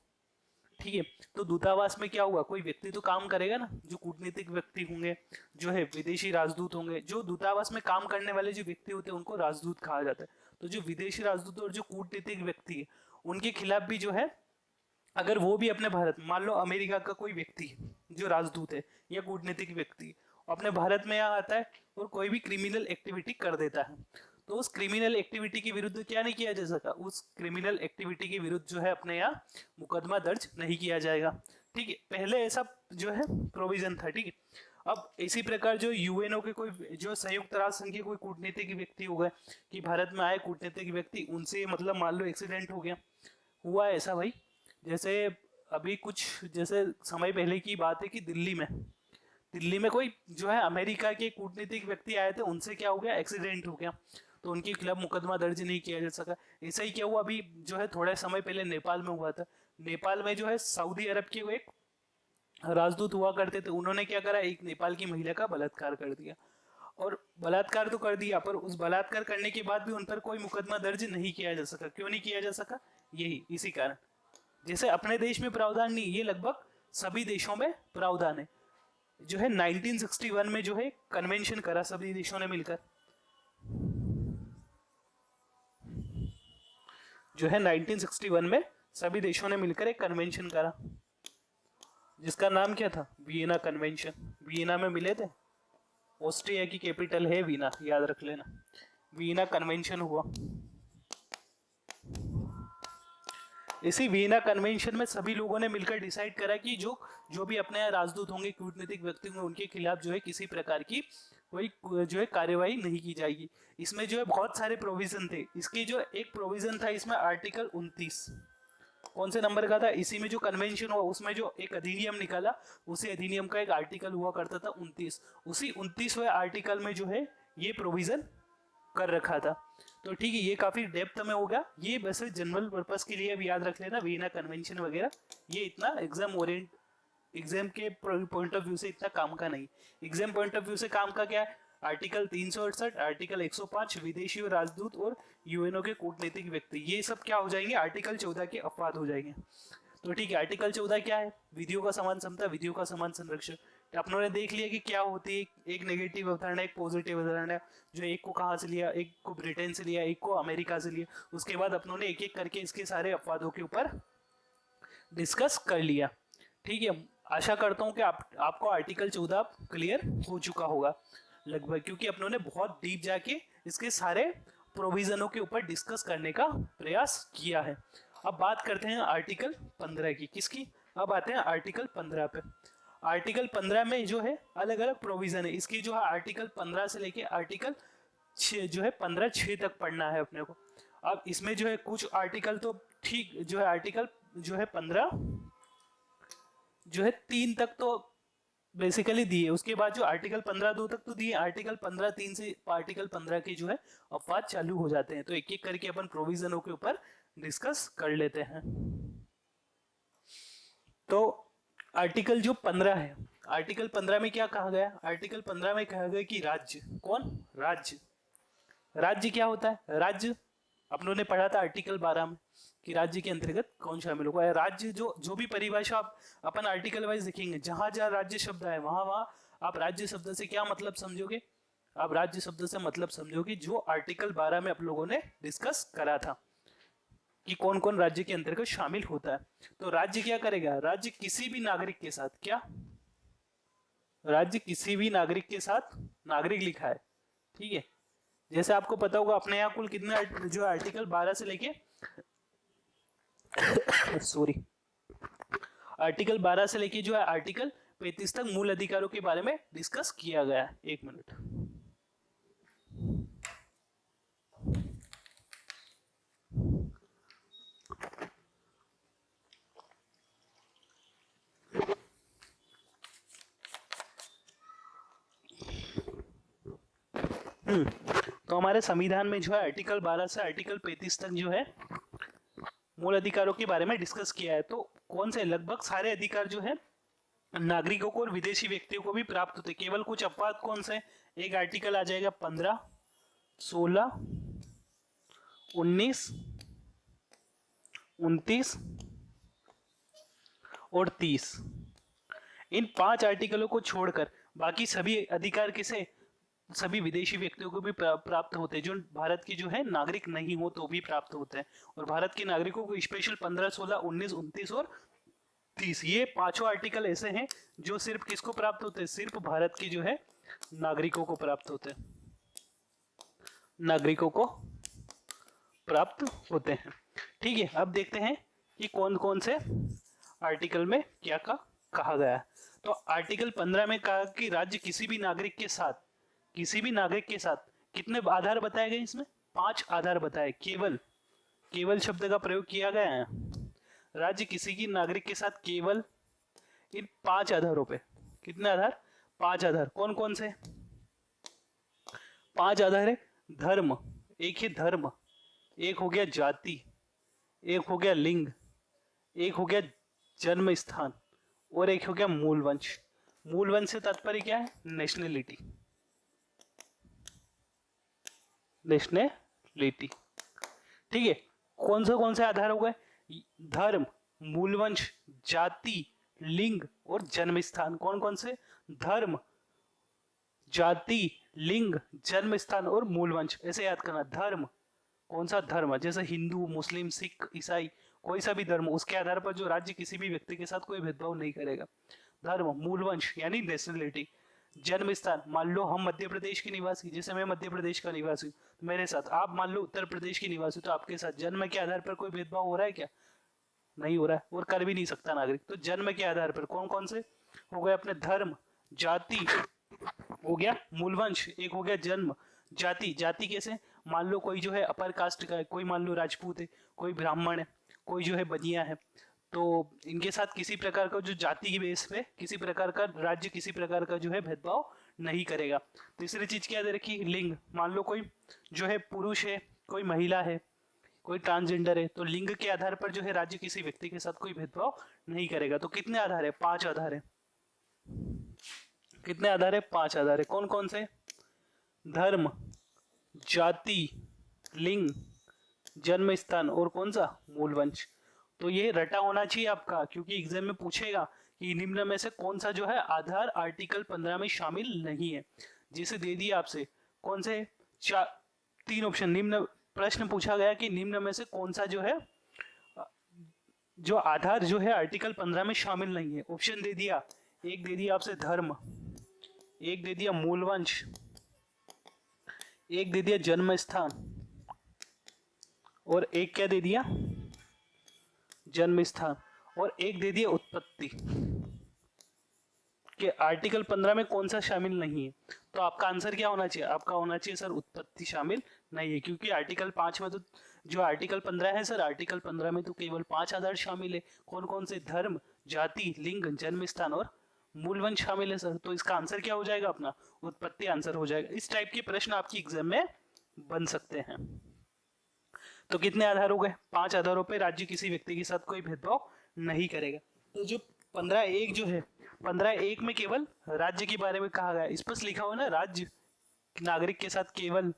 ठीक है। तो दूतावास में क्या हुआ, कोई व्यक्ति तो काम करेगा ना, जो कूटनीतिक व्यक्ति होंगे, जो है विदेशी राजदूत होंगे, जो दूतावास में काम करने वाले जो व्यक्ति होते हैं उनको राजदूत कहा जाता है। तो जो विदेशी राजदूत और जो कूटनीतिक व्यक्ति है उनके खिलाफ भी जो है, अगर वो भी अपने भारत, मान लो अमेरिका का कोई व्यक्ति जो राजदूत है या कूटनीतिक व्यक्ति अपने भारत में यहाँ आता है और कोई भी क्रिमिनल एक्टिविटी कर देता है, तो उस क्रिमिनल एक्टिविटी के विरुद्ध क्या नहीं किया जा सकता, उस क्रिमिनल एक्टिविटी के विरुद्ध जो है अपने यहाँ मुकदमा दर्ज नहीं किया जाएगा, ठीक है। पहले ऐसा जो है प्रोविजन था, ठीक है। अब इसी प्रकार जो यूएनओ के कोई, जो संयुक्त राष्ट्र संघ के कोई कूटनीतिक व्यक्ति हो गए कि भारत में आए कूटनीतिक व्यक्ति, उनसे मतलब मान लो एक्सीडेंट हो गया, हुआ ऐसा भाई, जैसे अभी कुछ जैसे समय पहले की बात है कि दिल्ली में कोई जो है अमेरिका के कूटनीतिक व्यक्ति आए थे, उनसे क्या हो गया, एक्सीडेंट हो गया, तो उनके खिलाफ मुकदमा दर्ज नहीं किया जा सका। ऐसा ही क्या हुआ अभी जो है थोड़े समय पहले नेपाल में हुआ था। नेपाल में जो है सऊदी अरब के एक राजदूत हुआ करते थे, उन्होंने क्या करा, एक नेपाल की महिला का बलात्कार कर दिया, और बलात्कार तो कर दिया पर उस बलात्कार करने के बाद भी उन पर कोई मुकदमा दर्ज नहीं किया जा सका। क्यों नहीं किया जा सका, यही इसी कारण, जैसे अपने देश में प्रावधान नहीं, ये लगभग सभी देशों में प्रावधान है। जो है 1961 में जो है कन्वेंशन करा सभी देशों ने मिलकर, जो है 1961 में सभी देशों ने मिलकर एक कन्वेंशन करा, जिसका नाम क्या था, वियना कन्वेंशन। वियना में मिले थे, ऑस्ट्रिया की कैपिटल है वीना, याद रख लेना, वियना कन्वेंशन हुआ। इसी वियना कन्वेंशन में सभी लोगों ने मिलकर डिसाइड करा कि जो भी अपने यहाँ राजदूत होंगे, कूटनीतिक व्यक्ति होंगे, उनके खिलाफ जो है किसी प्रकार की कोई जो है कार्यवाही नहीं की जाएगी। इसमें जो है बहुत सारे प्रोविजन थे। इसकी जो एक प्रोविजन था इसमें आर्टिकल 29, कौन से नंबर का था, इसी में जो कन्वेंशन हुआ उसमें जो एक अधिनियम निकाला, उसी अधिनियम का एक आर्टिकल हुआ करता था 29। उसी 29वें आर्टिकल में जो है ये प्रोविजन कर रखा था। तो ठीक है, ये काफी डेप्थ में होगा, ये वैसे जनरल पर्पस के लिए भी याद रख लेना, वियना कन्वेंशन वगैरह, ये इतना एग्जाम के पॉइंट ऑफ व्यू से इतना काम का नहीं। एग्जाम पॉइंट ऑफ व्यू से काम का क्या है, आर्टिकल 368, आर्टिकल 105 विदेशी और राजदूत और यूएनओ के कूटनीतिक व्यक्ति, ये सब क्या हो जाएंगे, आर्टिकल 14 के अपवाद हो जाएंगे। तो ठीक है, आर्टिकल 14 क्या है? विधियों का समान समता, विधियों का समान संरक्षण। तो अपनों ने देख लिया कि क्या होती है, एक नेगेटिव अवधारणा, एक पॉजिटिव अवधारणा, जो एक को कहाँ से लिया, एक को ब्रिटेन से लिया, एक को अमेरिका से लिया। उसके बाद अपनों ने एक एक करके इसके सारे अपवादों के ऊपर डिस्कस कर लिया। ठीक है, आशा करता हूँ कि आपको आर्टिकल 14 क्लियर हो चुका होगा लगभग, क्योंकि अपनों ने बहुत डीप जाके इसके सारे प्रोविजनों के ऊपर डिस्कस करने का प्रयास किया है। अब बात करते हैं आर्टिकल 15 की। किसकी? अब आते हैं आर्टिकल 15 पे। आर्टिकल 15 में जो है अलग अलग प्रोविजन है इसकी, जो है आर्टिकल 15 से लेके आर्टिकल 6 जो है 15(6) तक पढ़ना है अपने को। अब इसमें जो है कुछ आर्टिकल तो ठीक जो है आर्टिकल जो है 15 जो है 3 तक तो बेसिकली दिए, उसके बाद जो आर्टिकल 15(2) तक तो दिए, आर्टिकल 15(3) से आर्टिकल 15 के जो है अपवाद चालू हो जाते हैं। तो एक एक करके अपन प्रोविजनों के ऊपर डिस्कस कर लेते हैं। तो आर्टिकल जो 15 है, आर्टिकल 15 में क्या कहा गया? आर्टिकल 15 में कहा गया कि राज्य, कौन? राज्य। राज्य क्या होता है? राज्य अपनों ने पढ़ा था आर्टिकल 12 में कि राज्य के अंतर्गत कौन शामिल होगा। राज्य जो भी परिभाषा आप अपन आर्टिकल वाइज देखेंगे, जहां जहां राज्य शब्द है वहां वहां आप राज्य शब्द से क्या मतलब समझोगे? आप राज्य शब्द से मतलब समझोगे जो आर्टिकल 12 में आप लोगों ने डिस्कस करा था कि कौन कौन राज्य के अंतर्गत शामिल होता है। तो राज्य क्या करेगा? राज्य किसी भी नागरिक के साथ, क्या? राज्य किसी भी नागरिक के साथ, नागरिक लिखा है, ठीक है। जैसे आपको पता होगा अपने यहाँ कुल कितने जो आर्टिकल 12 से लेके सॉरी आर्टिकल 12 से लेके जो है आर्टिकल 35 तक मूल अधिकारों के बारे में डिस्कस किया गया है। एक मिनट। तो हमारे संविधान में जो है आर्टिकल 12 से आर्टिकल 35 तक जो है मूल अधिकारों के बारे में डिस्कस किया है। तो कौन से? लगभग सारे अधिकार जो है नागरिकों को और विदेशी व्यक्तियों को भी प्राप्त होते। केवल कुछ अपवाद कौन से? एक आर्टिकल आ जाएगा 15, 16, 19, 29 और 30। इन 5 आर्टिकलों को छोड़कर बाकी सभी अधिकार किसे? सभी विदेशी व्यक्तियों को भी प्राप्त होते हैं, जो भारत की जो है नागरिक नहीं हो तो भी प्राप्त होते हैं। और भारत के नागरिकों को स्पेशल 15, 16, 19, 29 और 30, ये 5 आर्टिकल ऐसे हैं जो सिर्फ किसको प्राप्त होते हैं? सिर्फ भारत के जो है नागरिकों को प्राप्त होते हैं, नागरिकों को प्राप्त होते हैं। ठीक है, अब देखते हैं कि कौन कौन से आर्टिकल में क्या कहा गया है। तो आर्टिकल 15 में कहा कि राज्य किसी भी नागरिक के साथ कितने आधार बताए गए? इसमें 5 आधार बताए। केवल शब्द का प्रयोग किया गया है। राज्य किसी की नागरिक के साथ केवल इन 5 आधारों पे, कितने आधार? 5 आधार। कौन कौन से 5 आधार है? धर्म, एक है धर्म, एक हो गया जाति, एक हो गया लिंग, एक हो गया जन्म स्थान और एक हो गया मूल वंश। मूल वंश से तात्पर्य क्या है? Nationality, nationality. ठीक है, कौन से आधार हो गए? धर्म, मूलवंश, जाति, लिंग और जन्म स्थान। कौन कौन से? धर्म, जाति, लिंग, जन्म स्थान और मूलवंश। ऐसे याद करना। धर्म, कौन सा धर्म? जैसे हिंदू, मुस्लिम, सिख, ईसाई, कोई सा भी धर्म, उसके आधार पर जो राज्य किसी भी व्यक्ति के साथ कोई भेदभाव नहीं करेगा। धर्म, मूलवंश यानी नेशनलिटी, जन्म स्थान, मान लो हम मध्य प्रदेश के निवासी, जैसे मैं मध्य प्रदेश का निवासी हूँ, तो मेरे साथ आप मान लो उत्तर प्रदेश के निवासी, तो आपके साथ जन्म के आधार पर कोई भेदभाव हो रहा है क्या? नहीं हो रहा है और कर भी नहीं सकता नागरिक। तो जन्म के आधार पर कौन कौन से हो गए अपने? धर्म, जाति हो गया, मूलवंश एक हो गया, जन्म, जाति। जाति कैसे? मान लो कोई जो है अपर कास्ट का है, कोई मान लो राजपूत है, कोई ब्राह्मण है, कोई जो है बनिया है, तो इनके साथ किसी प्रकार का जो जाति की बेस पे किसी प्रकार का राज्य किसी प्रकार का जो है भेदभाव नहीं करेगा। तीसरी चीज क्या दे रखी? लिंग। मान लो कोई जो है पुरुष है, कोई महिला है, कोई ट्रांसजेंडर है, तो लिंग के आधार पर जो है राज्य किसी व्यक्ति के साथ कोई भेदभाव नहीं करेगा। तो कितने आधार है? 5 आधार है। कितने आधार है? 5 आधार है। कौन कौन से? धर्म, जाति, लिंग, जन्म स्थान और कौन सा? मूलवंश। तो ये रटा होना चाहिए आपका, क्योंकि एग्जाम में पूछेगा कि निम्न में से कौन सा जो है आधार आर्टिकल 15 में शामिल नहीं है। जिसे दे दिया आपसे कौन से तीन ऑप्शन, निम्न प्रश्न पूछा गया कि निम्न में से कौन सा जो है जो आधार जो है आर्टिकल 15 में शामिल नहीं है। ऑप्शन दे दिया, एक दे दिया आपसे धर्म, एक दे दिया मूलवंश, एक दे दिया जन्म स्थान, और एक क्या दे दिया, जन्म स्थान, और एक दे दिया उत्पत्ति। कि आर्टिकल 15 में कौन सा शामिल नहीं है। तो आपका आंसर क्या होना चाहिए, आपका होना चाहिए सर उत्पत्ति शामिल नहीं है, क्योंकि आर्टिकल 5 में तो जो आर्टिकल 15 है सर, आर्टिकल 15 में तो केवल 5 आधार शामिल है। कौन कौन से, धर्म, जाति, लिंग, जन्म स्थान और मूलवंश शामिल है सर। तो इसका आंसर क्या हो जाएगा, अपना उत्पत्ति आंसर हो जाएगा। इस टाइप के प्रश्न आपकी एग्जाम में बन सकते हैं। तो कितने आधार हो गए, 5 आधारों पे राज्य किसी व्यक्ति के साथ कोई भेदभाव नहीं करेगा। तो जो 15(1) जो है, 15(1) में केवल राज्य के बारे में कहा गया है, स्पष्ट लिखा हुआ है ना, राज्य नागरिक के साथ केवल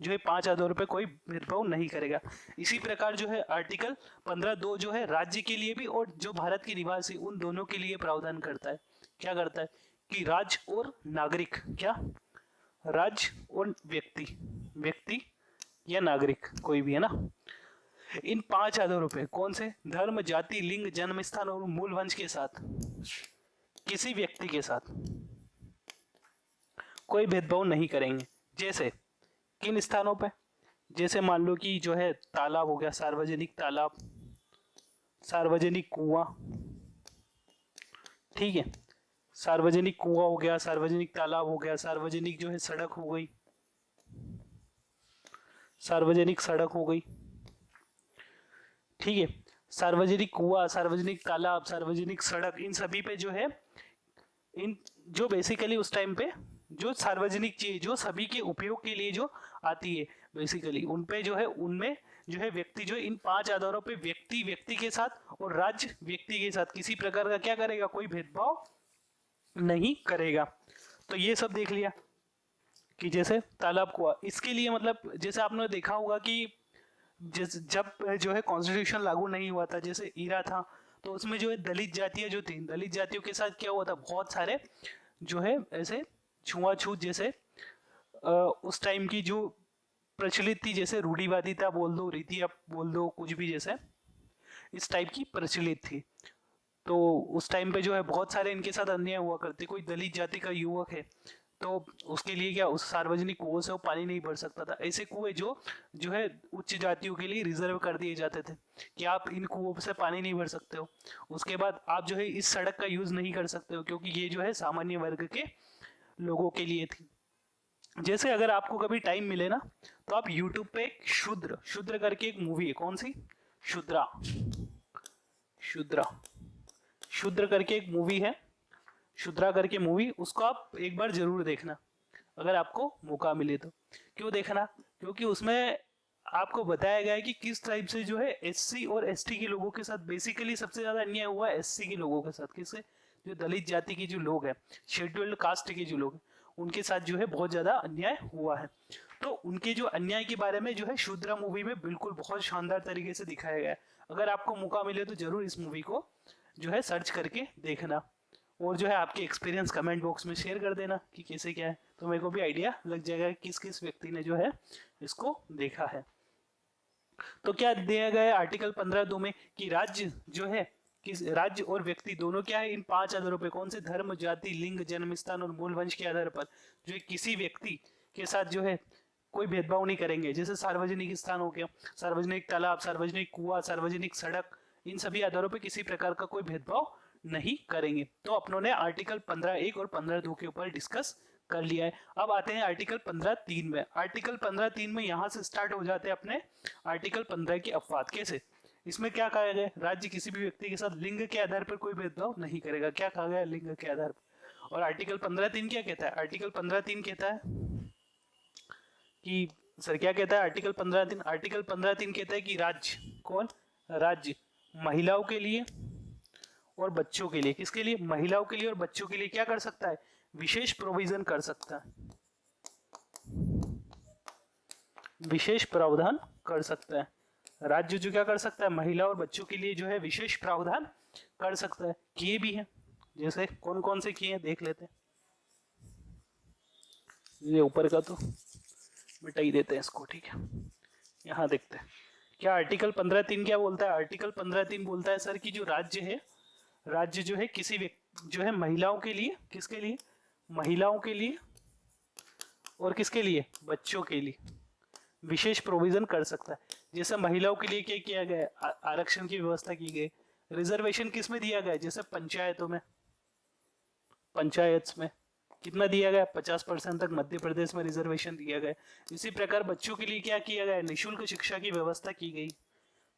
जो है 5 आधारों पे कोई भेदभाव नहीं करेगा। इसी प्रकार जो है आर्टिकल 15(2) जो है राज्य के लिए भी और जो भारत के निवासी उन दोनों के लिए प्रावधान करता है। क्या करता है कि राज्य और नागरिक, क्या, राज्य और व्यक्ति, व्यक्ति या नागरिक कोई भी है ना, इन 5 आधारों पे कौन से, धर्म, जाति, लिंग, जन्म स्थान और मूलवंश के साथ किसी व्यक्ति के साथ कोई भेदभाव नहीं करेंगे। जैसे किन स्थानों पे, जैसे मान लो कि जो है तालाब हो गया, सार्वजनिक तालाब, सार्वजनिक कुआं, ठीक है, सार्वजनिक कुआं हो गया, सार्वजनिक तालाब हो गया, सार्वजनिक जो है सड़क हो गई, सार्वजनिक सड़क हो गई, ठीक है, सार्वजनिक कुआं, सार्वजनिक तालाब, सार्वजनिक सड़क, इन सभी पे जो है, इन जो बेसिकली उस टाइम पे जो सार्वजनिक चीज जो सभी के उपयोग के लिए जो आती है, बेसिकली उन पे जो है, उनमें जो है व्यक्ति जो है इन 5 आधारों पे व्यक्ति व्यक्ति के साथ और राज्य व्यक्ति के साथ किसी प्रकार का क्या करेगा, कोई भेदभाव नहीं करेगा। तो ये सब देख लिया कि जैसे तालाब कुआं, इसके लिए मतलब जैसे आपने देखा होगा कि जब जो है कॉन्स्टिट्यूशन लागू नहीं हुआ था, जैसे ईरा था, तो उसमें जो है दलित जातियां जो थी, दलित जातियों के साथ क्या हुआ था, बहुत सारे जो है ऐसे छुआछूत जैसे उस टाइम की जो प्रचलित थी, जैसे रूढ़िवादिता बोल दो, रीतियां बोल दो, कुछ भी जैसे इस टाइप की प्रचलित थी। तो उस टाइम पे जो है बहुत सारे इनके साथ अन्याय हुआ करते। कोई दलित जाति का युवक है तो उसके लिए क्या, उस सार्वजनिक कुओं से वो पानी नहीं भर सकता था। ऐसे कुएं जो है उच्च जातियों के लिए रिजर्व कर दिए जाते थे कि आप इन कुओं से पानी नहीं भर सकते हो। उसके बाद आप जो है इस सड़क का यूज नहीं कर सकते हो, क्योंकि ये जो है सामान्य वर्ग के लोगों के लिए थी। जैसे अगर आपको कभी टाइम मिले ना, तो आप YouTube पे एक शूद्र करके एक मूवी है, कौन सी, शूद्र करके एक मूवी है, शूद्रा करके मूवी, उसको आप एक बार जरूर देखना अगर आपको मौका मिले तो। क्यों देखना, क्योंकि उसमें आपको बताया गया है कि किस टाइप से जो है SC और ST के लोगों के साथ बेसिकली सबसे ज्यादा अन्याय हुआ है SC के लोगों के साथ। किससे, जो दलित जाति के जो लोग हैं, शेड्यूल्ड कास्ट के जो लोग, उनके साथ जो है बहुत ज्यादा अन्याय हुआ है। तो उनके जो अन्याय के बारे में जो है शूद्रा मूवी में बिल्कुल बहुत शानदार तरीके से दिखाया गया है। अगर आपको मौका मिले तो जरूर इस मूवी को जो है सर्च करके देखना, और जो है आपके एक्सपीरियंस कमेंट बॉक्स में शेयर कर देना कि कैसे क्या है, तो मेरे को भी आइडिया लग जाएगा किस किस व्यक्ति ने जो है इसको देखा है। तो क्या दिया गया है आर्टिकल 15(2) में कि राज्य जो है, किस राज्य और व्यक्ति दोनों क्या है, इन 5 आधारों पे, कौन से, धर्म, जाति, लिंग, जन्म स्थान और मूल वंश के आधार पर जो किसी व्यक्ति के साथ जो है कोई भेदभाव नहीं करेंगे। जैसे सार्वजनिक स्थान हो गया, सार्वजनिक तालाब, सार्वजनिक कुआं, सार्वजनिक सड़क, इन सभी आधारों पे किसी प्रकार का कोई भेदभाव नहीं करेंगे। तो अपनों ने आर्टिकल 15(1) और 15(2) के ऊपर डिस्कस कर लिया है। अब आते हैं आर्टिकल 15(3) में। आर्टिकल 15(3) में यहाँ से स्टार्ट हो जाते हैं अपने आर्टिकल 15 के अपवाद। कैसे, इसमें क्या कहा गया है, राज्य किसी भी व्यक्ति के साथ लिंग के आधार पर कोई भेदभाव नहीं करेगा। क्या कहा गया है, लिंग के आधार पर। और आर्टिकल 15(3) क्या कहता है, आर्टिकल 15(3) कहता है कि सर क्या कहता है आर्टिकल 15(3)? आर्टिकल 15(3) कहता है कि राज्य, कौन, राज्य महिलाओं के लिए और बच्चों के लिए, किसके लिए, महिलाओं के लिए और बच्चों के लिए क्या कर सकता है, विशेष प्रोविजन कर सकता है, विशेष प्रावधान कर सकता है। राज्य जो क्या कर सकता है, महिला और बच्चों के लिए जो है विशेष प्रावधान कर सकता है, किए भी हैं। जैसे कौन कौन से किए हैं देख लेते हैं। ये ऊपर का तो मिटा ही देते हैं इसको, ठीक है। यहाँ देखते हैं क्या आर्टिकल 15(3) क्या बोलता है। आर्टिकल 15(3) बोलता है सर कि जो राज्य है, राज्य जो है किसी व्यक्ति जो है महिलाओं के लिए, किसके लिए, महिलाओं के लिए और किसके लिए, बच्चों के लिए विशेष प्रोविजन कर सकता है। जैसे महिलाओं के लिए क्या किया गया, आरक्षण की व्यवस्था की गई। रिजर्वेशन किस में दिया गया, जैसे पंचायतों में, पंचायत में कितना दिया गया, 50% तक मध्य प्रदेश में रिजर्वेशन दिया गया। इसी प्रकार बच्चों के लिए क्या किया गया, निःशुल्क शिक्षा की व्यवस्था की गई।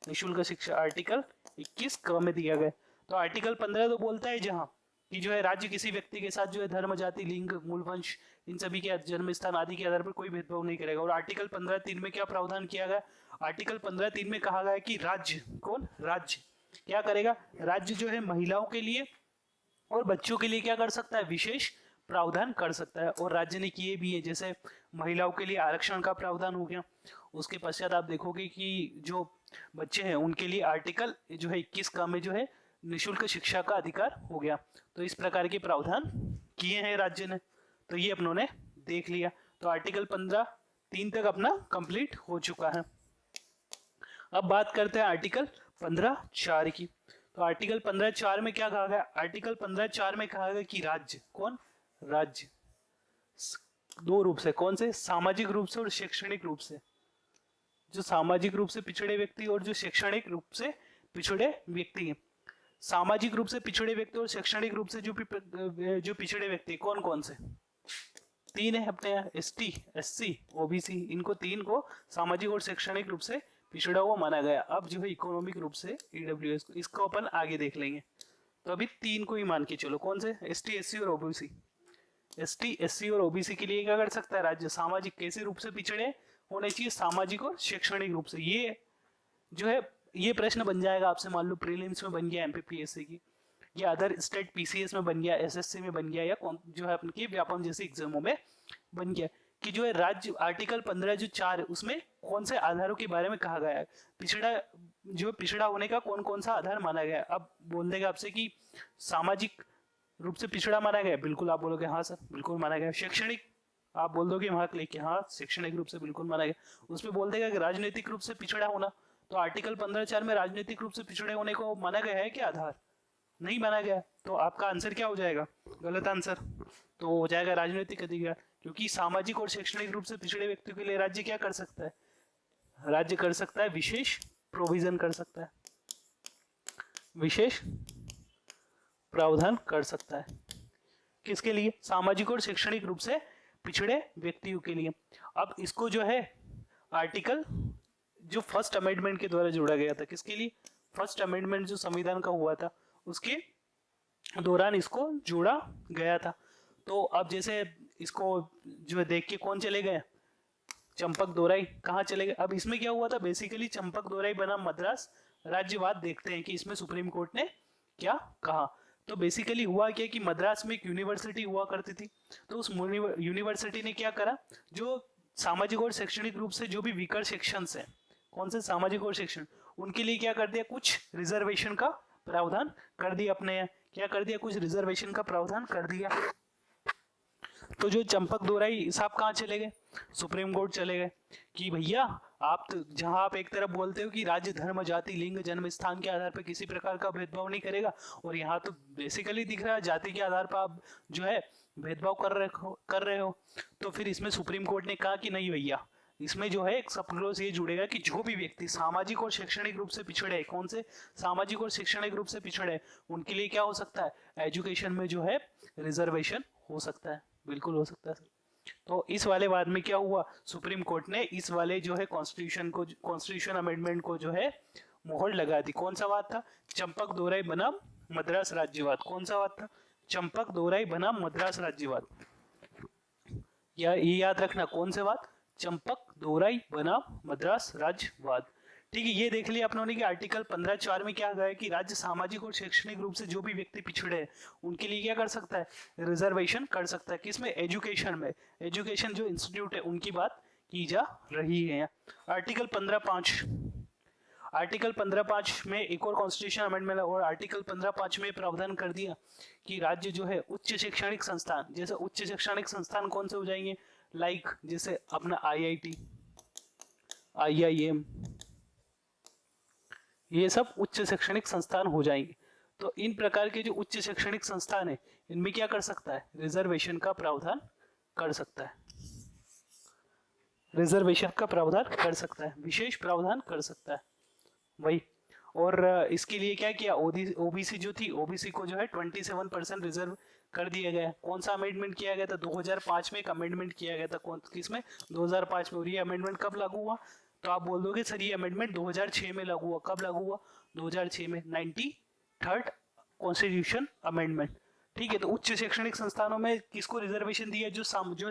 निःशुल्क शिक्षा आर्टिकल 21 क में दिया गया। तो आर्टिकल 15 तो बोलता है जहाँ कि जो है राज्य किसी व्यक्ति के साथ जो है धर्म, जाति, लिंग, मूल वंश, इन सभी के जन्म स्थान आदि के आधार पर कोई भेदभाव नहीं करेगा। और आर्टिकल 15(3) में क्या प्रावधान किया गया, आर्टिकल 15(3) में कहा गया कि राज्य, कौन, राज्य क्या करेगा, राज्य जो है महिलाओं के लिए और बच्चों के लिए क्या कर सकता है, विशेष प्रावधान कर सकता है। और राज्य ने किए भी है। जैसे महिलाओं के लिए आरक्षण का प्रावधान हो गया। उसके पश्चात आप देखोगे कि जो बच्चे हैं उनके लिए आर्टिकल जो है 21 का में जो है निःशुल्क शिक्षा का अधिकार हो गया। तो इस प्रकार के प्रावधान किए हैं राज्य ने। तो ये अपनों ने देख लिया। तो आर्टिकल 15(3) तक अपना कंप्लीट हो चुका है। अब बात करते हैं आर्टिकल 15(4) की। तो आर्टिकल 15(4) में क्या कहा गया, आर्टिकल 15(4) में कहा गया कि राज्य, कौन, राज्य दो रूप से, कौन से, सामाजिक रूप से और शैक्षणिक रूप से। जो सामाजिक रूप से पिछड़े व्यक्ति और जो शैक्षणिक रूप से पिछड़े व्यक्ति हैं। सामाजिक रूप से पिछड़े व्यक्ति और शैक्षणिक रूप से जो पिछड़े व्यक्ति कौन कौन से, तीन है अपने यहाँ, एसटी, एससी, ओबीसी, इनको तीन को सामाजिक और शैक्षणिक रूप से पिछड़ा हुआ माना गया। अब जो है इकोनॉमिक रूप से ईडब्ल्यूएस को, इसको अपन आगे देख लेंगे। तो अभी तीन को ही मान के चलो, कौन से, एसटी, एससी और ओबीसी। एसटी, एससी और ओबीसी के लिए क्या कर सकता है राज्य, सामाजिक कैसे रूप से पिछड़े होने चाहिए, सामाजिक और शैक्षणिक रूप से। ये जो है ये प्रश्न बन जाएगा आपसे, मान लो प्रीलिम्स में बन गया एमपीपीएससी की, या अदर स्टेट पीसीएस में बन गया, एसएससी में बन गया, या जो है अपने व्यापम जैसे एग्जामों में बन गया कि जो है राज्य आर्टिकल 15(4) उसमें कौन से आधारों के बारे में कहा गया है, पिछड़ा जो पिछड़ा होने का कौन कौन सा आधार माना गया है। अब बोल देगा आपसे कि सामाजिक रूप से पिछड़ा माना गया, बिल्कुल आप बोलोगे हाँ सर बिल्कुल माना गया। शैक्षणिक आप बोल दोगे वहां लेके हाँ शैक्षणिक रूप से बिल्कुल माना गया। उसमें बोल देगा कि राजनीतिक रूप से पिछड़ा होना, तो आर्टिकल 15(4) में राजनीतिक रूप से पिछड़े होने को माना गया है क्या आधार, नहीं माना गया। तो आपका आंसर क्या हो जाएगा, गलत आंसर। तो हो जाएगा राजनीतिक अधिकार, क्योंकि सामाजिक और शैक्षणिक रूप से पिछड़े व्यक्तियों के लिए राज्य क्या कर सकता है, राज्य कर सकता है विशेष प्रोविजन कर सकता है, विशेष प्रावधान कर सकता है। किसके लिए, सामाजिक और शैक्षणिक रूप से पिछड़े व्यक्तियों के लिए। अब इसको जो है आर्टिकल जो फर्स्ट अमेंडमेंट के द्वारा जोड़ा गया था, किसके लिए, फर्स्ट अमेंडमेंट जो संविधान का हुआ था उसके दौरान इसको जोड़ा गया था। तो अब जैसे इसको जो है देख के कौन चले गए, चंपक दोराई कहाँ चले गए। अब इसमें क्या हुआ था, बेसिकली चंपक दोराई बनाम मद्रास राज्यवाद देखते हैं कि इसमें सुप्रीम कोर्ट ने क्या कहा। तो बेसिकली हुआ क्या कि मद्रास में एक यूनिवर्सिटी हुआ करती थी। तो उस यूनिवर्सिटी ने क्या करा, जो सामाजिक और शैक्षणिक रूप से जो भी वीकर सेक्शंस हैं, कौन से सामाजिक और शैक्षणिक, उनके लिए क्या कर दिया, कुछ रिजर्वेशन का प्रावधान कर दिया। अपने क्या कर दिया, कुछ रिजर्वेशन का प्रावधान कर दिया। तो जो चंपक दोराई साहब कहाँ चले गए, सुप्रीम कोर्ट चले गए कि भैया आप तो जहां आप एक तरफ बोलते हो कि राज्य, धर्म, जाति, लिंग, जन्म स्थान के आधार पर किसी प्रकार का भेदभाव नहीं करेगा, और यहाँ तो बेसिकली दिख रहा है जाति के आधार पर आप जो है भेदभाव कर रहे हो। तो फिर इसमें सुप्रीम कोर्ट ने कहा कि नहीं भैया, इसमें जो है एक सब क्लोज ये जुड़ेगा कि जो भी व्यक्ति सामाजिक और शैक्षणिक रूप से पिछड़े, कौन से सामाजिक और शैक्षणिक रूप से पिछड़े, उनके लिए क्या हो सकता है, एजुकेशन में जो है रिजर्वेशन हो सकता है, बिल्कुल हो सकता है सर। तो इस वाले बाद में क्या हुआ, सुप्रीम कोर्ट ने इस वाले जो है कॉन्स्टिट्यूशन अमेंडमेंट को जो है मोहर लगा दी। कौन सा वाद था, चंपक दोराई बनाम मद्रास राज्यवाद। कौन सा वाद था, चंपक दोराई बनाम मद्रास राज्यवाद। या ये याद रखना, कौन से वाद, चंपक दोराई बनाम मद्रास राज्यवाद। ठीक है, ये देख लिया अपनों ने कि आर्टिकल 15(4) में क्या गया कि राज्य सामाजिक और शैक्षणिक रूप से जो भी व्यक्ति पिछड़े हैं उनके लिए क्या कर सकता है, रिजर्वेशन कर सकता है। किसमें, एजुकेशन में, एजुकेशन जो इंस्टीट्यूट है उनकी बात की जा रही है। आर्टिकल 15(5) आर्टिकल 15(5) में एक और कॉन्स्टिट्यूशन अमेंडमेंट और आर्टिकल 15(5) में प्रावधान कर दिया कि राज्य जो है उच्च शैक्षणिक संस्थान, जैसे उच्च शैक्षणिक संस्थान कौन से हो जाएंगे, लाइक जैसे अपना IIT, IIM, ये सब उच्च शैक्षणिक संस्थान हो जाएंगे। तो इन प्रकार के जो उच्च शैक्षणिक संस्थान है इनमें क्या कर सकता है, रिजर्वेशन का प्रावधान कर सकता है, रिजर्वेशन का प्रावधान कर सकता है, विशेष प्रावधान कर सकता है वही। और इसके लिए क्या किया, ओबीसी जो थी, ओबीसी को जो है 27% रिजर्व कर दिया गया। कौन सा अमेंडमेंट किया गया था, 2005 में एक अमेंडमेंट किया गया था, कौन किसमें, 2005 में। और ये अमेंडमेंट कब लागू हुआ, तो आप बोल दोगे सर ये अमेंडमेंट 2006 में लागू हुआ। कब लागू हुआ, 2006 में, 93rd कॉन्स्टिट्यूशन अमेंडमेंट। ठीक है, तो उच्च शैक्षणिक संस्थानों में किसको रिजर्वेशन दिया, जो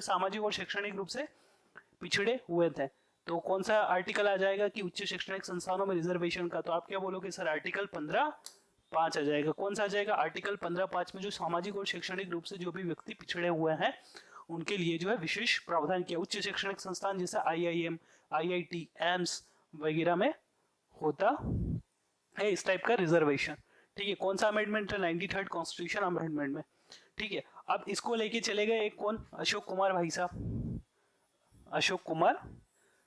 सामाजिक और शैक्षणिक रूप से पिछड़े हुए थे। तो कौन सा आर्टिकल आ जाएगा कि उच्च शैक्षणिक संस्थानों में रिजर्वेशन का, तो आप क्या बोलोगे सर, आर्टिकल 15(5) आ जाएगा। कौन सा आ जाएगा, आर्टिकल 15(5) में जो सामाजिक और शैक्षणिक रूप से जो भी व्यक्ति पिछड़े हुए हैं उनके लिए जो है विशेष प्रावधान किया। उच्च शैक्षणिक संस्थान जैसे IIM, IIT, एम्स वगैरह में होता है इस टाइप का रिजर्वेशन। ठीक है, कौन सा अमेंडमेंट है, 93rd कॉन्स्टिट्यूशन अमेंडमेंट में। ठीक है, अब इसको लेके चले गए एक कौन, अशोक कुमार भाई साहब। अशोक कुमार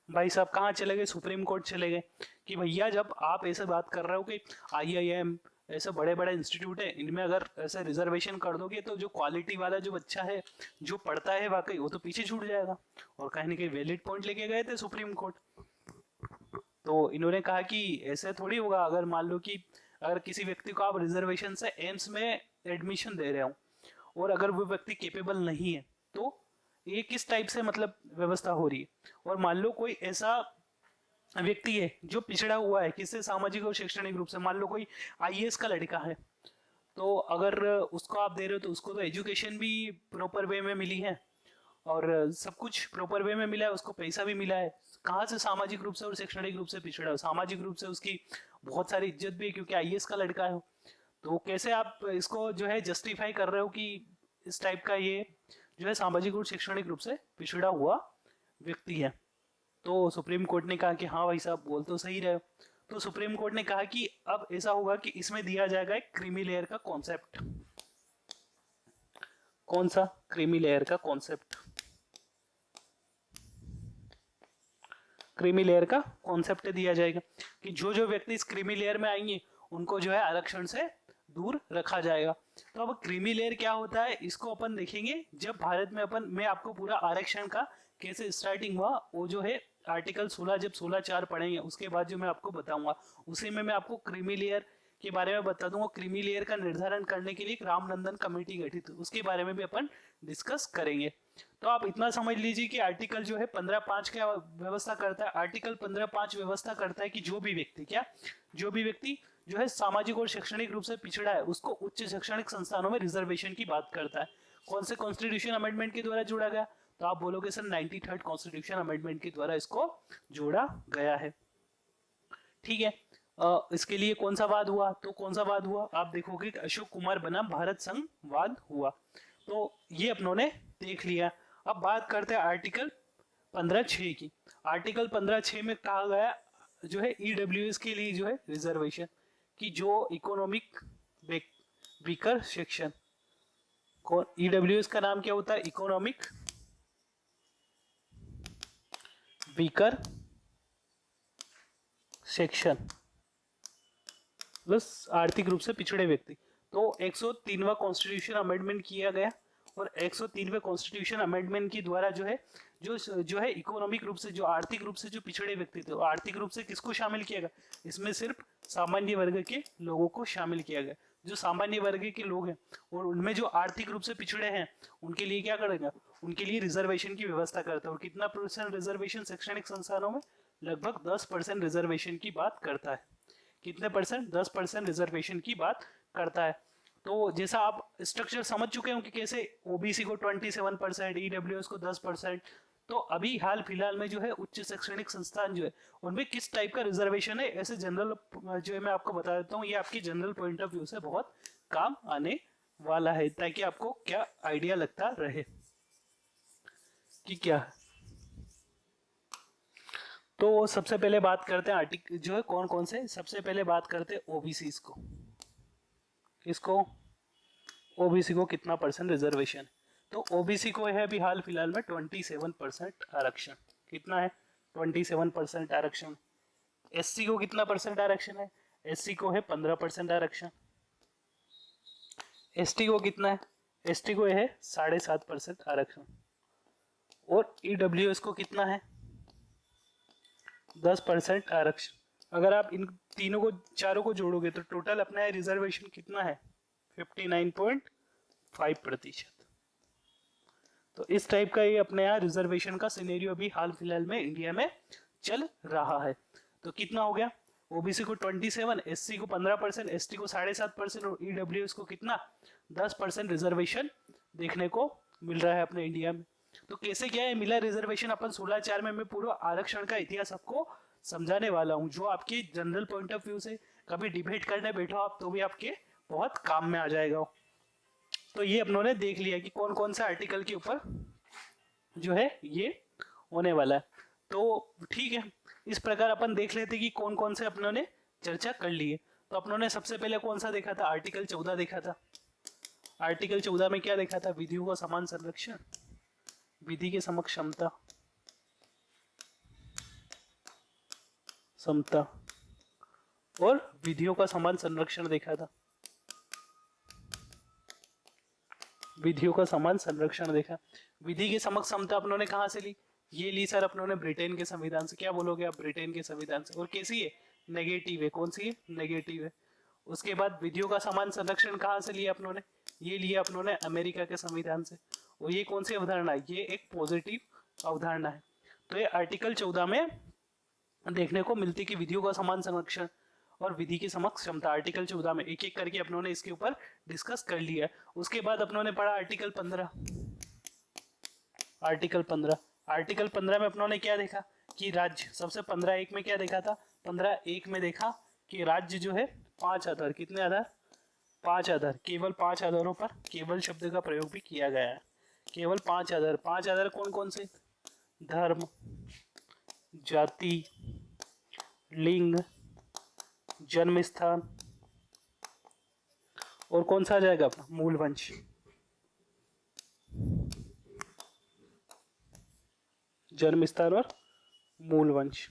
भाई साहब कहाँ चले गए, सुप्रीम कोर्ट चले गए कि भैया जब आप ऐसे बात कर रहे हो कि IIM ऐसे बड़े बड़े इंस्टीट्यूट है, इनमें अगर ऐसे रिजर्वेशन कर दोगे तो जो क्वालिटी वाला जो बच्चा है जो पढ़ता है वाकई, वो तो पीछे छूट जाएगा। और कहीं ना कहीं वैलिड पॉइंट लेके गए थे सुप्रीम कोर्ट। तो इन्होंने कहा कि ऐसे थोड़ी होगा, अगर मान लो कि अगर किसी व्यक्ति को आप रिजर्वेशन से एम्स में एडमिशन दे रहे हो और अगर वो व्यक्ति केपेबल नहीं है, तो ये किस टाइप से मतलब व्यवस्था हो रही है। और मान लो कोई ऐसा व्यक्ति है जो पिछड़ा हुआ है किससे, सामाजिक और शैक्षणिक रूप से, मान लो कोई IAS का लड़का है, तो अगर उसको आप दे रहे हो तो उसको तो एजुकेशन भी प्रॉपर वे में मिली है और सब कुछ प्रॉपर वे में मिला है, उसको पैसा भी मिला है। कहाँ से सामाजिक रूप से और शैक्षणिक रूप से पिछड़ा हो, सामाजिक रूप से उसकी बहुत सारी इज्जत भी है क्योंकि IAS का लड़का है। तो कैसे आप इसको जो है जस्टिफाई कर रहे हो कि इस टाइप का ये जो है सामाजिक और शैक्षणिक रूप से पिछड़ा हुआ व्यक्ति है। तो सुप्रीम कोर्ट ने कहा कि हाँ भाई साहब बोल तो सही रहे हो। तो सुप्रीम कोर्ट ने कहा कि अब ऐसा होगा कि इसमें दिया जाएगा एक क्रीमी लेयर का कॉन्सेप्ट। कौन सा, क्रीमी लेयर का कॉन्सेप्ट। क्रीमी लेयर का कॉन्सेप्ट दिया जाएगा कि जो जो व्यक्ति इस क्रीमी लेयर में आएंगे उनको जो है आरक्षण से दूर रखा जाएगा। तो अब क्रीमी लेयर क्या होता है इसको अपन देखेंगे जब भारत में मैं आपको पूरा आरक्षण का कैसे स्टार्टिंग हुआ वो जो है आर्टिकल 16 जब 16(4) पढ़ेंगे उसके बाद जो मैं आपको बताऊंगा उसी में मैं आपको क्रीमी लेयर के बारे में बता दूंगा। क्रीमी लेयर का निर्धारण करने के लिए एक रामनंदन कमेटी गठित, उसके बारे में भी अपन डिस्कस करेंगे। तो आप इतना समझ लीजिए कि आर्टिकल जो है 15(5) क्या व्यवस्था करता है, आर्टिकल 15(5) व्यवस्था करता है कि जो भी व्यक्ति जो है सामाजिक और शैक्षणिक रूप से पिछड़ा है उसको उच्च शैक्षणिक संस्थानों में रिजर्वेशन की बात करता है। कौन से कॉन्स्टिट्यूशन अमेंडमेंट के द्वारा जोड़ा गया, तो आप बोलोगे सर 93rd कॉन्स्टिट्यूशन अमेंडमेंट के द्वारा इसको जोड़ा गया है। ठीक है, इसके लिए कौन सा वाद हुआ, तो कौन सा वाद हुआ आप देखोगे कि अशोक कुमार बनाम भारत संघ वाद हुआ। तो ये अपनों ने देख लिया। अब बात करते हैं आर्टिकल 15(6) की। आर्टिकल 15(6) में कहा गया जो है EWS के लिए जो है रिजर्वेशन कि जो इकोनॉमिक वीकर सेक्शन, EWS का नाम क्या होता है, इकोनॉमिक वीकर सेक्शन प्लस आर्थिक रूप से पिछड़े व्यक्ति। तो 103वां कॉन्स्टिट्यूशन अमेंडमेंट किया गया और 103वें कॉन्स्टिट्यूशन अमेंडमेंट के द्वारा जो है इकोनॉमिक रूप से जो आर्थिक रूप से जो पिछड़े व्यक्ति थे, आर्थिक रूप से किसको शामिल किया गया, इसमें सिर्फ सामान्य वर्ग के लोगों को शामिल किया गया। जो सामान्य वर्ग के लोग हैं और उनमें जो आर्थिक रूप से पिछड़े हैं उनके लिए क्या करेगा, उनके लिए रिजर्वेशन की व्यवस्था करता है। और कितना % रिजर्वेशन शैक्षणिक संस्थानों में, लगभग 10% रिजर्वेशन की बात करता है। कितने %, 10% रिजर्वेशन की बात करता है। तो जैसा आप स्ट्रक्चर समझ चुके हो कि कैसे ओबीसी को 27%, EWS को 10%, तो अभी हाल फिलहाल में जो है उच्च शैक्षणिक संस्थान जो है उनमें किस टाइप का रिजर्वेशन है, ऐसे जनरल जो है मैं आपको बता देता हूँ। ये आपकी जनरल पॉइंट ऑफ व्यू से बहुत काम आने वाला है ताकि आपको क्या आइडिया लगता रहे कि क्या है। तो सबसे पहले बात करते हैं आर्टिकल जो है कौन कौन से, सबसे पहले बात करते हैं ओबीसी को। इसको ओबीसी को कितना परसेंट रिजर्वेशन, तो ओबीसी को है अभी हाल फिलहाल में 27% आरक्षण। कितना है? 27% आरक्षण। एससी को कितना परसेंट आरक्षण है? एससी को है 15% आरक्षण। एसटी को कितना है? एसटी को है 7.5% आरक्षण। और ईडब्ल्यूएस को कितना है? 10% आरक्षण। अगर आप इन तीनों को चारों को जोड़ोगे तो टोटल अपना रिजर्वेशन कितना है? 59.5%। तो इस टाइप का ये अपने यहाँ रिजर्वेशन का सिनेरियो अभी हाल फिलहाल में इंडिया में चल रहा है। तो कितना हो गया? ओबीसी को 27, एससी को 15%, एसटी को 7.5% और ईडब्ल्यूएस को कितना? 10% रिजर्वेशन देखने को मिल रहा है अपने इंडिया में। तो कैसे क्या है मिला रिजर्वेशन, अपन 16/4 में मैं पूरा आरक्षण का इतिहास आपको समझाने वाला हूँ, जो आपके जनरल पॉइंट ऑफ व्यू से कभी डिबेट करने बैठो आप तो भी आपके बहुत काम में आ जाएगा। तो ये अपनों ने देख लिया कि कौन कौन सा आर्टिकल के ऊपर जो है ये होने वाला है। तो ठीक है, इस प्रकार अपन देख लेते कि कौन कौन से अपनों ने चर्चा कर ली है। तो अपनों ने सबसे पहले कौन सा देखा था? आर्टिकल 14 देखा था। आर्टिकल 14 में क्या देखा था? विधियों का समान संरक्षण, विधि के समक्ष समता, समता और विधियों का समान संरक्षण देखा था। विधियों का समान संरक्षण देखा। विधि के समक्ष समता अपनों ने कहां से ली? ये ली सर अपनों ने ब्रिटेन के संविधान से। क्या बोलोगे आप? ब्रिटेन के संविधान से। और कैसी है? नेगेटिव है। कौन सी है? नेगेटिव है। उसके बाद विधियों का समान संरक्षण कहां से लिया अपनों ने? ये लिया अपनों ने अमेरिका के संविधान से। और ये कौन सी अवधारणा है? ये एक पॉजिटिव अवधारणा है। तो ये आर्टिकल 14 में देखने को मिलती कि विधियों का समान संरक्षण और विधि की समक्ष क्षमता आर्टिकल 14 में एक एक करके अपनों ने इसके ऊपर डिस्कस कर लिया है। उसके बाद अपनों ने पढ़ा आर्टिकल 15। आर्टिकल 15, आर्टिकल 15 में अपनों ने क्या देखा कि राज्य सबसे 15(1) में क्या देखा था? 15(1) में देखा कि राज्य जो है 5 आधार, कितने आधार? 5 आधार, केवल 5 आधारों पर केवल शब्द का प्रयोग भी किया गया है। केवल 5 आधार। 5 आधार कौन कौन से? धर्म, जाति, लिंग, जन्म स्थान और कौन सा आ जाएगा अपना? मूल वंश। जन्म स्थान और मूल वंश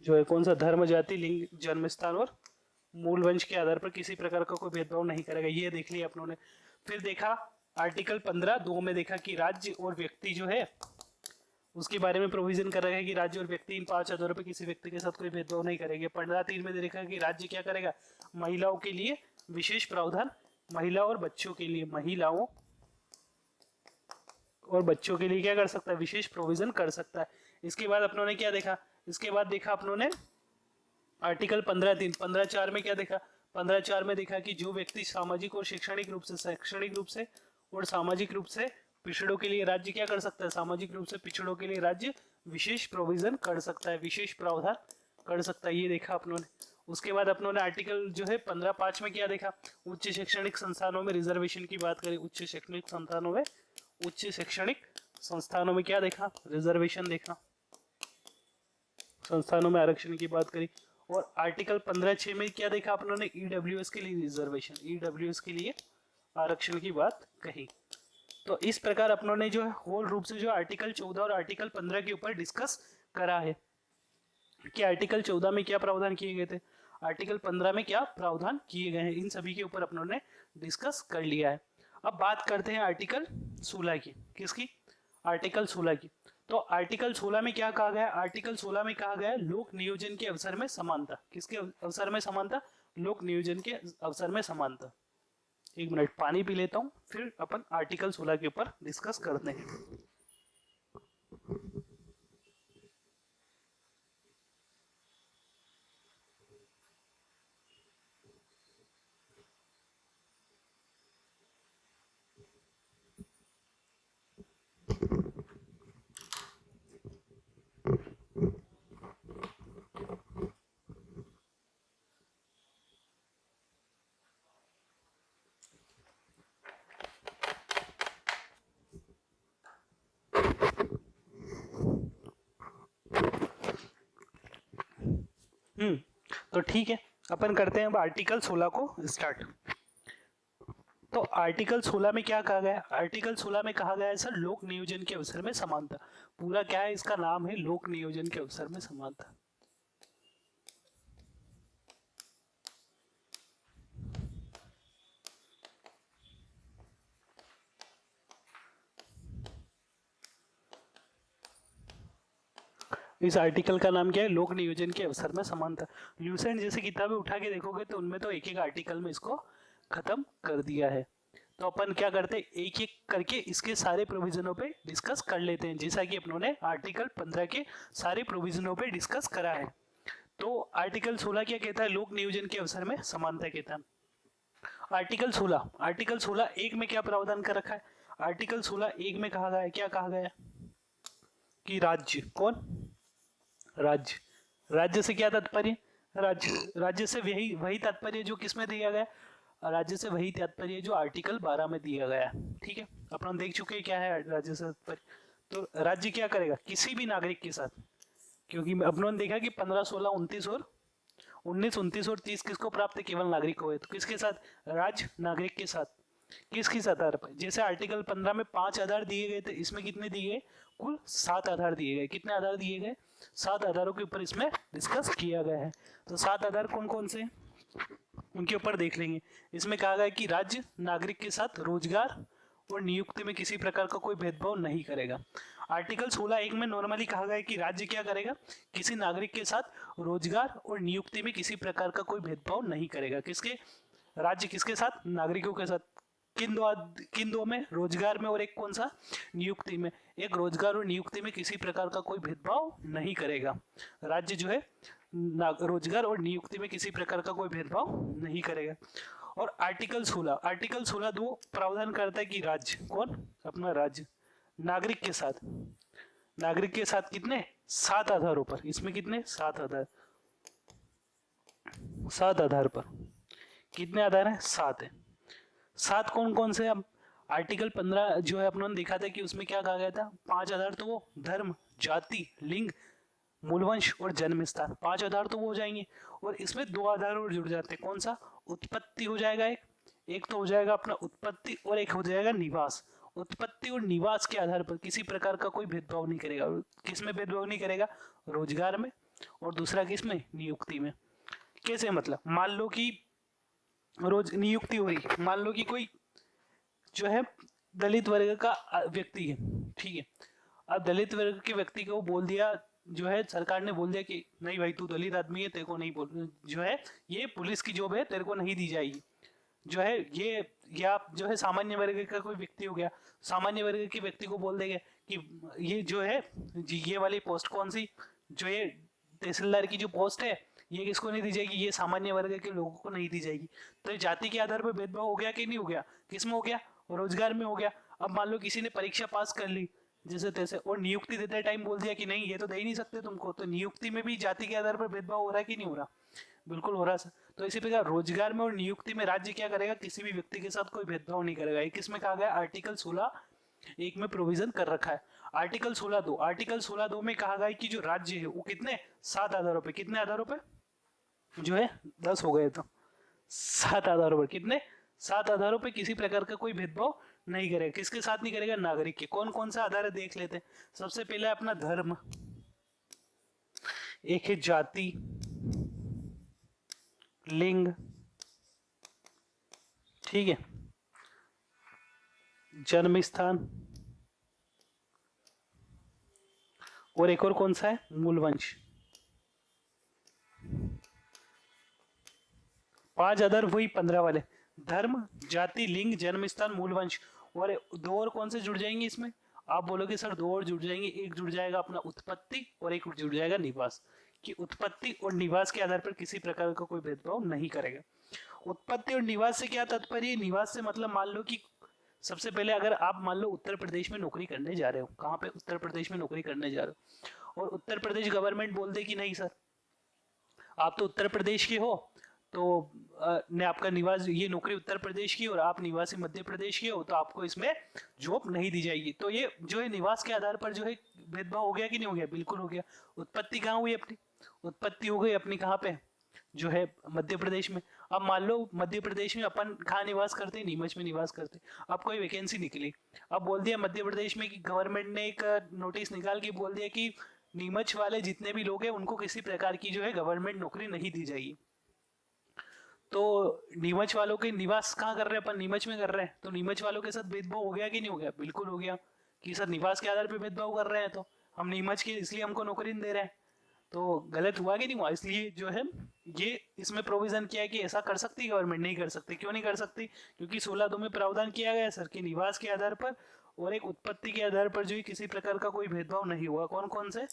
जो है कौन सा? धर्म, जाति, लिंग, जन्म स्थान और मूल वंश के आधार पर किसी प्रकार का कोई भेदभाव नहीं करेगा। ये देख लिया अपनों ने। फिर देखा आर्टिकल 15(2) में देखा कि राज्य और व्यक्ति जो है उसके बारे में प्रोविजन कर रहा है कि राज्य और व्यक्ति इन 5 आधारों पर किसी व्यक्ति के साथ कोई भेदभाव नहीं करेंगे। 15(3) में देखा कि राज्य क्या करेगा? महिलाओं के लिए विशेष प्रावधान, महिला और बच्चों के लिए, महिलाओं और बच्चों के लिए क्या कर सकता है? विशेष प्रोविजन कर सकता है। इसके बाद अपनों ने क्या देखा? इसके बाद देखा अपनों ने आर्टिकल 15(3). 15(4) में क्या देखा? 15(4) में देखा कि जो व्यक्ति सामाजिक और शैक्षणिक रूप से और सामाजिक रूप से पिछड़ों के लिए राज्य क्या कर सकता है? सामाजिक रूप से पिछड़ों के लिए राज्य विशेष प्रोविजन कर सकता है, विशेष प्रावधान कर सकता है। ये देखा अपनों ने। उसके बाद अपनों ने आर्टिकल जो है 15(5) में क्या देखा? उच्च शैक्षणिक संस्थानों में रिजर्वेशन की बात करें। उच्च शैक्षणिक संस्थानों में क्या देखा? रिजर्वेशन देखा। संस्थानों में आरक्षण की बात करी। और आर्टिकल 15(6) में क्या देखा अपनों ने? ईडब्ल्यूएस के लिए रिजर्वेशन, ईडब्ल्यूएस के लिए आरक्षण की बात कही। तो इस प्रकार अपनों ने जो है होल रूप से जो आर्टिकल 14 और आर्टिकल 15 के ऊपर डिस्कस करा है कि आर्टिकल 14 में क्या प्रावधान किए गए थे, आर्टिकल 15 में क्या प्रावधान किए गए हैं। इन सभी के ऊपर अपनों ने डिस्कस कर लिया है। अब बात करते हैं आर्टिकल 16 की। किसकी? आर्टिकल 16 की। तो आर्टिकल 16 में क्या कहा गया? आर्टिकल 16 में कहा गया लोक नियोजन के अवसर में समानता। किसके अवसर में समानता? लोक नियोजन के अवसर में समानता। एक मिनट पानी पी लेता हूँ, फिर अपन आर्टिकल 16 के ऊपर डिस्कस करते हैं। तो ठीक है, अपन करते हैं अब आर्टिकल 16 को स्टार्ट। तो आर्टिकल 16 में क्या कहा गया? आर्टिकल 16 में कहा गया है सर लोक नियोजन के अवसर में समानता। पूरा क्या है, इसका नाम है लोक नियोजन के अवसर में समानता। इस आर्टिकल का नाम क्या है? लोक नियोजन के अवसर में समानता। ल्यूसेंट जैसे किताबें उठा के देखोगे तो उनमें तो एक एक आर्टिकल में इसको खत्म कर दिया है। तो अपन क्या करते हैं, एक एक करके इसके सारे प्रोविजनों पे डिस्कस कर लेते हैं, जैसा कि अपनों ने आर्टिकल 15 के सारे प्रोविजनों पे डिस्कस करा है। तो आर्टिकल 16 क्या कहता है? लोक नियोजन के अवसर में समानता कहता है। आर्टिकल 16 एक में क्या प्रावधान कर रखा है? आर्टिकल 16 एक में कहा गया है, क्या कहा गया है कि राज्य, कौन राज्य, राज्य से क्या तात्पर्य? राज्य से वही तात्पर्य जो किसमें दिया गया? राज्य से वही तात्पर्य जो आर्टिकल 12 में दिया गया है। ठीक है, अपन देख चुके हैं क्या है राज्य से तात्पर्य। तो राज्य क्या करेगा? किसी भी नागरिक के साथ, क्योंकि अपनों ने देखा कि 15, 16, 29 और 19, 29 और 30 किसको प्राप्त है? केवल नागरिक हुए। तो किसके साथ? राज्य नागरिक के साथ। किस आधार पर? जैसे आर्टिकल 15 में 5 आधार दिए गए थे, इसमें कितने दिए गए? कुल 7 आधार दिए गए। कितने आधार दिए गए? 7 आधारों के ऊपर इसमें डिस्कस किया गया है। तो 7 आधार कौन कौन से उनके ऊपर देख लेंगे। इसमें कहा गया है कि राज्य नागरिक के साथ रोजगार और नियुक्ति में किसी प्रकार का कोई भेदभाव नहीं करेगा। आर्टिकल 16(1) में नॉर्मली कहा गया है कि राज्य क्या करेगा? किसी नागरिक के साथ रोजगार और नियुक्ति में किसी प्रकार का कोई भेदभाव नहीं करेगा। किसके? राज्य किसके साथ? नागरिकों के साथ। किन दो में? रोजगार में और एक कौन सा? नियुक्ति में। एक रोजगार और नियुक्ति में किसी प्रकार का कोई भेदभाव नहीं करेगा। राज्य जो है रोजगार और नियुक्ति में किसी प्रकार का कोई भेदभाव नहीं करेगा। और आर्टिकल 16 दो प्रावधान करता है कि राज्य, कौन? अपना राज्य नागरिक के साथ कितने? 7 आधारों पर। इसमें कितने? 7 आधार। 7 आधार पर कितने आधार हैं? 7 है। 7 कौन कौन से? अब आर्टिकल 15 जो है अपनों ने देखा था कि उसमें क्या कहा गया था? 5 आधार तो वो धर्म, जाति, लिंग, मूलवंश और जन्म स्थान। 5 आधार तो वो हो जाएंगे। और इसमें 2 आधार और जुड़ जाते हैं। कौन सा? उत्पत्ति हो जाएगा एक तो हो जाएगा अपना उत्पत्ति, और एक हो जाएगा निवास। उत्पत्ति और निवास के आधार पर किसी प्रकार का कोई भेदभाव नहीं करेगा। किसमें भेदभाव नहीं करेगा? रोजगार में। और दूसरा किसमें? नियुक्ति में। कैसे? मतलब मान लो कि रोज नियुक्ति हुई, मान लो कि कोई जो है दलित वर्ग का व्यक्ति है, ठीक है। अब दलित वर्ग के व्यक्ति को बोल दिया, जो है सरकार ने बोल दिया कि नहीं भाई तू दलित आदमी है, तेरे को नहीं बोल, जो है ये पुलिस की जॉब है, तेरे को नहीं दी जाएगी। जो है ये, या जो है सामान्य वर्ग का कोई व्यक्ति हो गया, सामान्य वर्ग के व्यक्ति को बोल देगा कि ये जो है ये वाली पोस्ट कौन सी, जो ये तहसीलदार की जो पोस्ट है ये किसको नहीं दी जाएगी? ये सामान्य वर्ग के लोगों को नहीं दी जाएगी। तो जाति के आधार पर भेदभाव हो गया कि नहीं हो गया? किसमें हो गया? रोजगार में हो गया। अब मान लो किसी ने परीक्षा पास कर ली जैसे तैसे, और नियुक्ति देते टाइम बोल दिया कि नहीं ये तो दे ही नहीं सकते तुमको, तो नियुक्ति में भी जाति के आधार पर भेदभाव हो रहा है कि नहीं हो रहा? बिल्कुल हो रहा है। तो इसी प्रकार रोजगार में और नियुक्ति में राज्य क्या करेगा? किसी भी व्यक्ति के साथ कोई भेदभाव नहीं करेगा। ये किसमें कहा गया? आर्टिकल 16(1) में प्रोविजन कर रखा है। आर्टिकल 16(2) में कहा गया है कि जो राज्य है वो कितने? 7 आधारों पे। कितने आधारों पे? जो है 10 हो गए, तो 7 आधारों पर कितने? 7 आधारों पे किसी प्रकार का कोई भेदभाव नहीं करेगा। किसके साथ नहीं करेगा? नागरिक के। कौन कौन सा आधार है देख लेते हैं। सबसे पहले अपना धर्म, एक है जाति, लिंग, ठीक है, जन्म स्थान, और एक और कौन सा है? मूलवंश। 5 आधार वही 15 वाले, धर्म, जाति, लिंग, जन्म स्थान, मूलवंश। और 2 और कौन से जुड़ जाएंगे इसमें? आप बोलोगे सर 2 और जुड़ जाएंगे। एक जुड़ जाएगा अपना उत्पत्ति और एक जुड़ जाएगा निवास। कि उत्पत्ति और निवास के आधार पर किसी प्रकार का कोई भेदभाव नहीं करेगा। उत्पत्ति और निवास से क्या तात्पर्य? निवास से मतलब मान लो कि सबसे पहले अगर आप मान लो उत्तर प्रदेश में नौकरी करने जा रहे हो, कहाँ पे? उत्तर प्रदेश में नौकरी करने जा रहे हो, और उत्तर प्रदेश गवर्नमेंट बोल दे कि नहीं सर आप तो उत्तर प्रदेश के हो, तो ने आपका निवास, ये नौकरी उत्तर प्रदेश की और आप निवासी मध्य प्रदेश के हो, तो आपको इसमें जॉब नहीं दी जाएगी। तो ये जो है निवास के आधार पर जो है भेदभाव हो गया कि नहीं हो गया? बिल्कुल हो गया। उत्पत्ति कहाँ हुई अपनी? उत्पत्ति हो गई अपनी कहाँ पे, जो है मध्य प्रदेश में। अब मान लो मध्य प्रदेश में अपन कहाँ निवास करते, नीमच में निवास करते। अब कोई वैकेंसी निकली, अब बोल दिया मध्य प्रदेश में कि गवर्नमेंट ने एक नोटिस निकाल के बोल दिया कि नीमच वाले जितने भी लोग हैं उनको किसी प्रकार की जो है गवर्नमेंट नौकरी नहीं दी जाएगी। तो नीमच वालों के निवास कहाँ कर रहे हैं, अपन नीमच में कर रहे हैं, तो नीमच वालों के साथ भेदभाव हो गया कि नहीं हो गया, बिल्कुल हो गया कि सर निवास के आधार पर भेदभाव कर रहे हैं, तो हम नीमच के इसलिए हमको नौकरी नहीं दे रहे हैं, तो गलत हुआ कि नहीं हुआ। इसलिए जो है ये इसमें प्रोविजन किया है कि ऐसा कर सकती है गवर्नमेंट, नहीं कर सकती। क्यों नहीं कर सकती, क्योंकि 16(2) में प्रावधान किया गया है सर कि निवास के आधार पर और एक उत्पत्ति के आधार पर जो है किसी प्रकार का कोई भेदभाव नहीं हुआ। कौन कौन से,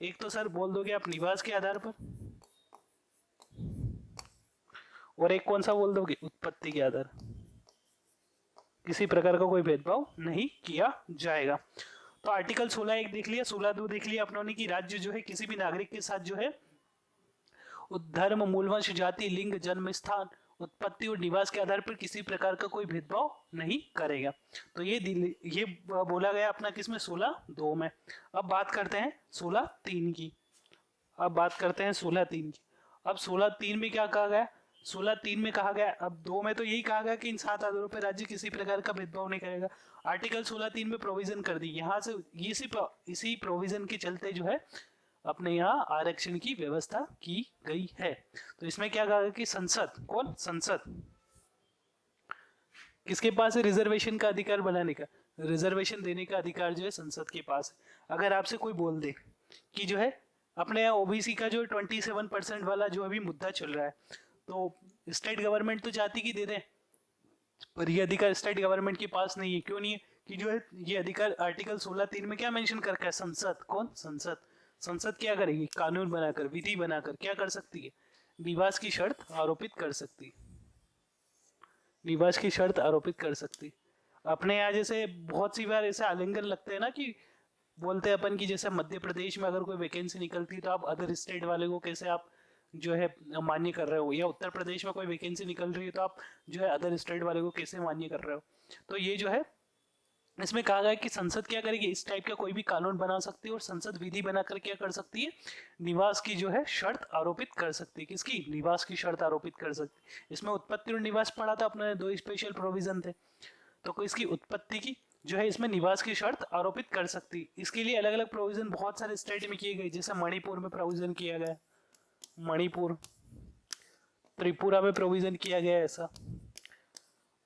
एक तो सर बोल दोगे आप निवास के आधार पर, और एक कौन सा बोल दोगे, उत्पत्ति के आधार, किसी प्रकार का कोई भेदभाव नहीं किया जाएगा। तो आर्टिकल 16(1) देख लिया, 16(2) देख लिया अपनों ने कि राज्य जो है किसी भी नागरिक के साथ जो है धर्म, मूलवंश, जाति, लिंग, जन्म स्थान, उत्पत्ति और निवास के आधार पर किसी प्रकार का कोई भेदभाव नहीं करेगा। तो ये बोला गया अपना किसमें, 16(2) में। अब बात करते हैं 16(3) की। अब 16(3) में क्या कहा गया, 16(3) में कहा गया, अब 2 में तो यही कहा गया कि इन 7 आधारों पर राज्य किसी प्रकार का भेदभाव नहीं करेगा। आर्टिकल 16(3) में प्रोविजन कर दी, यहाँ से इसी प्रोविजन के चलते जो है अपने यहाँ आरक्षण की व्यवस्था की गई है। तो इसमें क्या कहा गया कि संसद, कौन, संसद किसके पास है, रिजर्वेशन का अधिकार बनाने का, रिजर्वेशन देने का अधिकार जो है संसद के पास है। अगर आपसे कोई बोल दे कि जो है अपने यहाँ ओबीसी का जो 27% वाला जो अभी मुद्दा चल रहा है, तो स्टेट गवर्नमेंट तो चाहती कि दे दे, पर ये अधिकार स्टेट गवर्नमेंट के पास नहीं है। क्यों नहीं है, कि जो है ये अधिकार आर्टिकल 16(3) में क्या मेंशन कर रखा है, संसद, कौन, संसद। संसद क्या करेगी, कानून बनाकर, विधि बनाकर क्या कर सकती है, निवास की शर्त आरोपित कर सकती, निवास की शर्त आरोपित कर सकती। अपने यहाँ जैसे बहुत सी बार ऐसे आलिंगन लगते हैं ना कि बोलते हैं अपन की जैसे मध्य प्रदेश में अगर कोई वैकेंसी निकलती है तो आप अदर स्टेट वाले को कैसे आप जो है मान्य कर रहे हो, या उत्तर प्रदेश में कोई वैकेंसी निकल रही है तो आप जो है अदर स्टेट वाले को कैसे मान्य कर रहे हो। तो ये जो है इसमें कहा गया कि संसद क्या करेगी, इस टाइप का कोई भी कानून बना सकती है और संसद विधि बनाकर क्या कर सकती है, निवास की जो है शर्त आरोपित कर सकती है। किसकी, निवास की शर्त आरोपित कर सकती है। इसमें उत्पत्ति और निवास पढ़ा था अपने, 2 स्पेशल प्रोविजन थे। तो इसकी उत्पत्ति की जो है इसमें निवास की शर्त आरोपित कर सकती है। इसके लिए अलग अलग प्रोविजन बहुत सारे स्टेट में किए गए, जैसे मणिपुर में प्रोविजन किया गया, मणिपुर, त्रिपुरा में प्रोविजन किया गया ऐसा।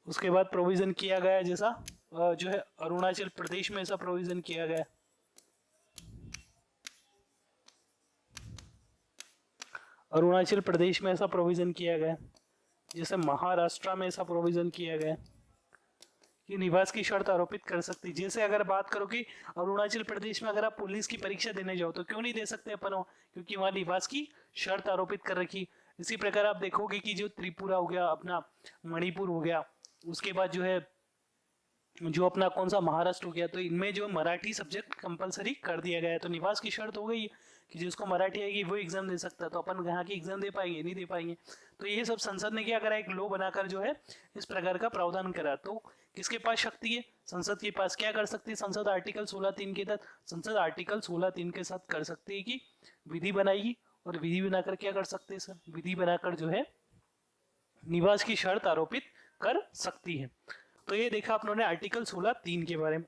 उसके बाद प्रोविजन किया गया जैसा जो है अरुणाचल प्रदेश में ऐसा प्रोविजन किया गया, अरुणाचल प्रदेश में ऐसा प्रोविजन किया गया, जैसे महाराष्ट्र में ऐसा प्रोविजन किया गया कि निवास की शर्त आरोपित कर सकती। जैसे अगर बात करो कि अरुणाचल प्रदेश में अगर आप पुलिस की परीक्षा देने जाओ तो क्यों नहीं दे सकते अपन, क्योंकि वहां निवास की शर्त आरोपित कर रखी। इसी प्रकार आप देखोगे कि जो त्रिपुरा हो गया, अपना मणिपुर हो गया, उसके बाद जो है जो अपना कौन सा महाराष्ट्र हो गया, तो इनमें जो मराठी सब्जेक्ट कंपलसरी कर दिया गया है। तो निवास की शर्त हो गई कि जिसको मराठी आएगी वो एग्जाम दे सकता है, तो अपन यहाँ की एग्जाम दे पाएंगे, नहीं दे पाएंगे। तो ये सब संसद ने क्या करा, एक लॉ बनाकर जो है इस प्रकार का प्रावधान करा। तो किसके पास शक्ति है, संसद के पास। क्या कर सकती है संसद, आर्टिकल 16(3) के तहत संसद आर्टिकल 16(3) के साथ कर सकती है कि विधि बनाएगी, और विधि बनाकर क्या कर सकते हैं सर, विधि बनाकर जो है निवास की शर्त आरोपित कर सकती है। तो ये देखा आप लोगों ने आर्टिकल 16(3) के बारे में।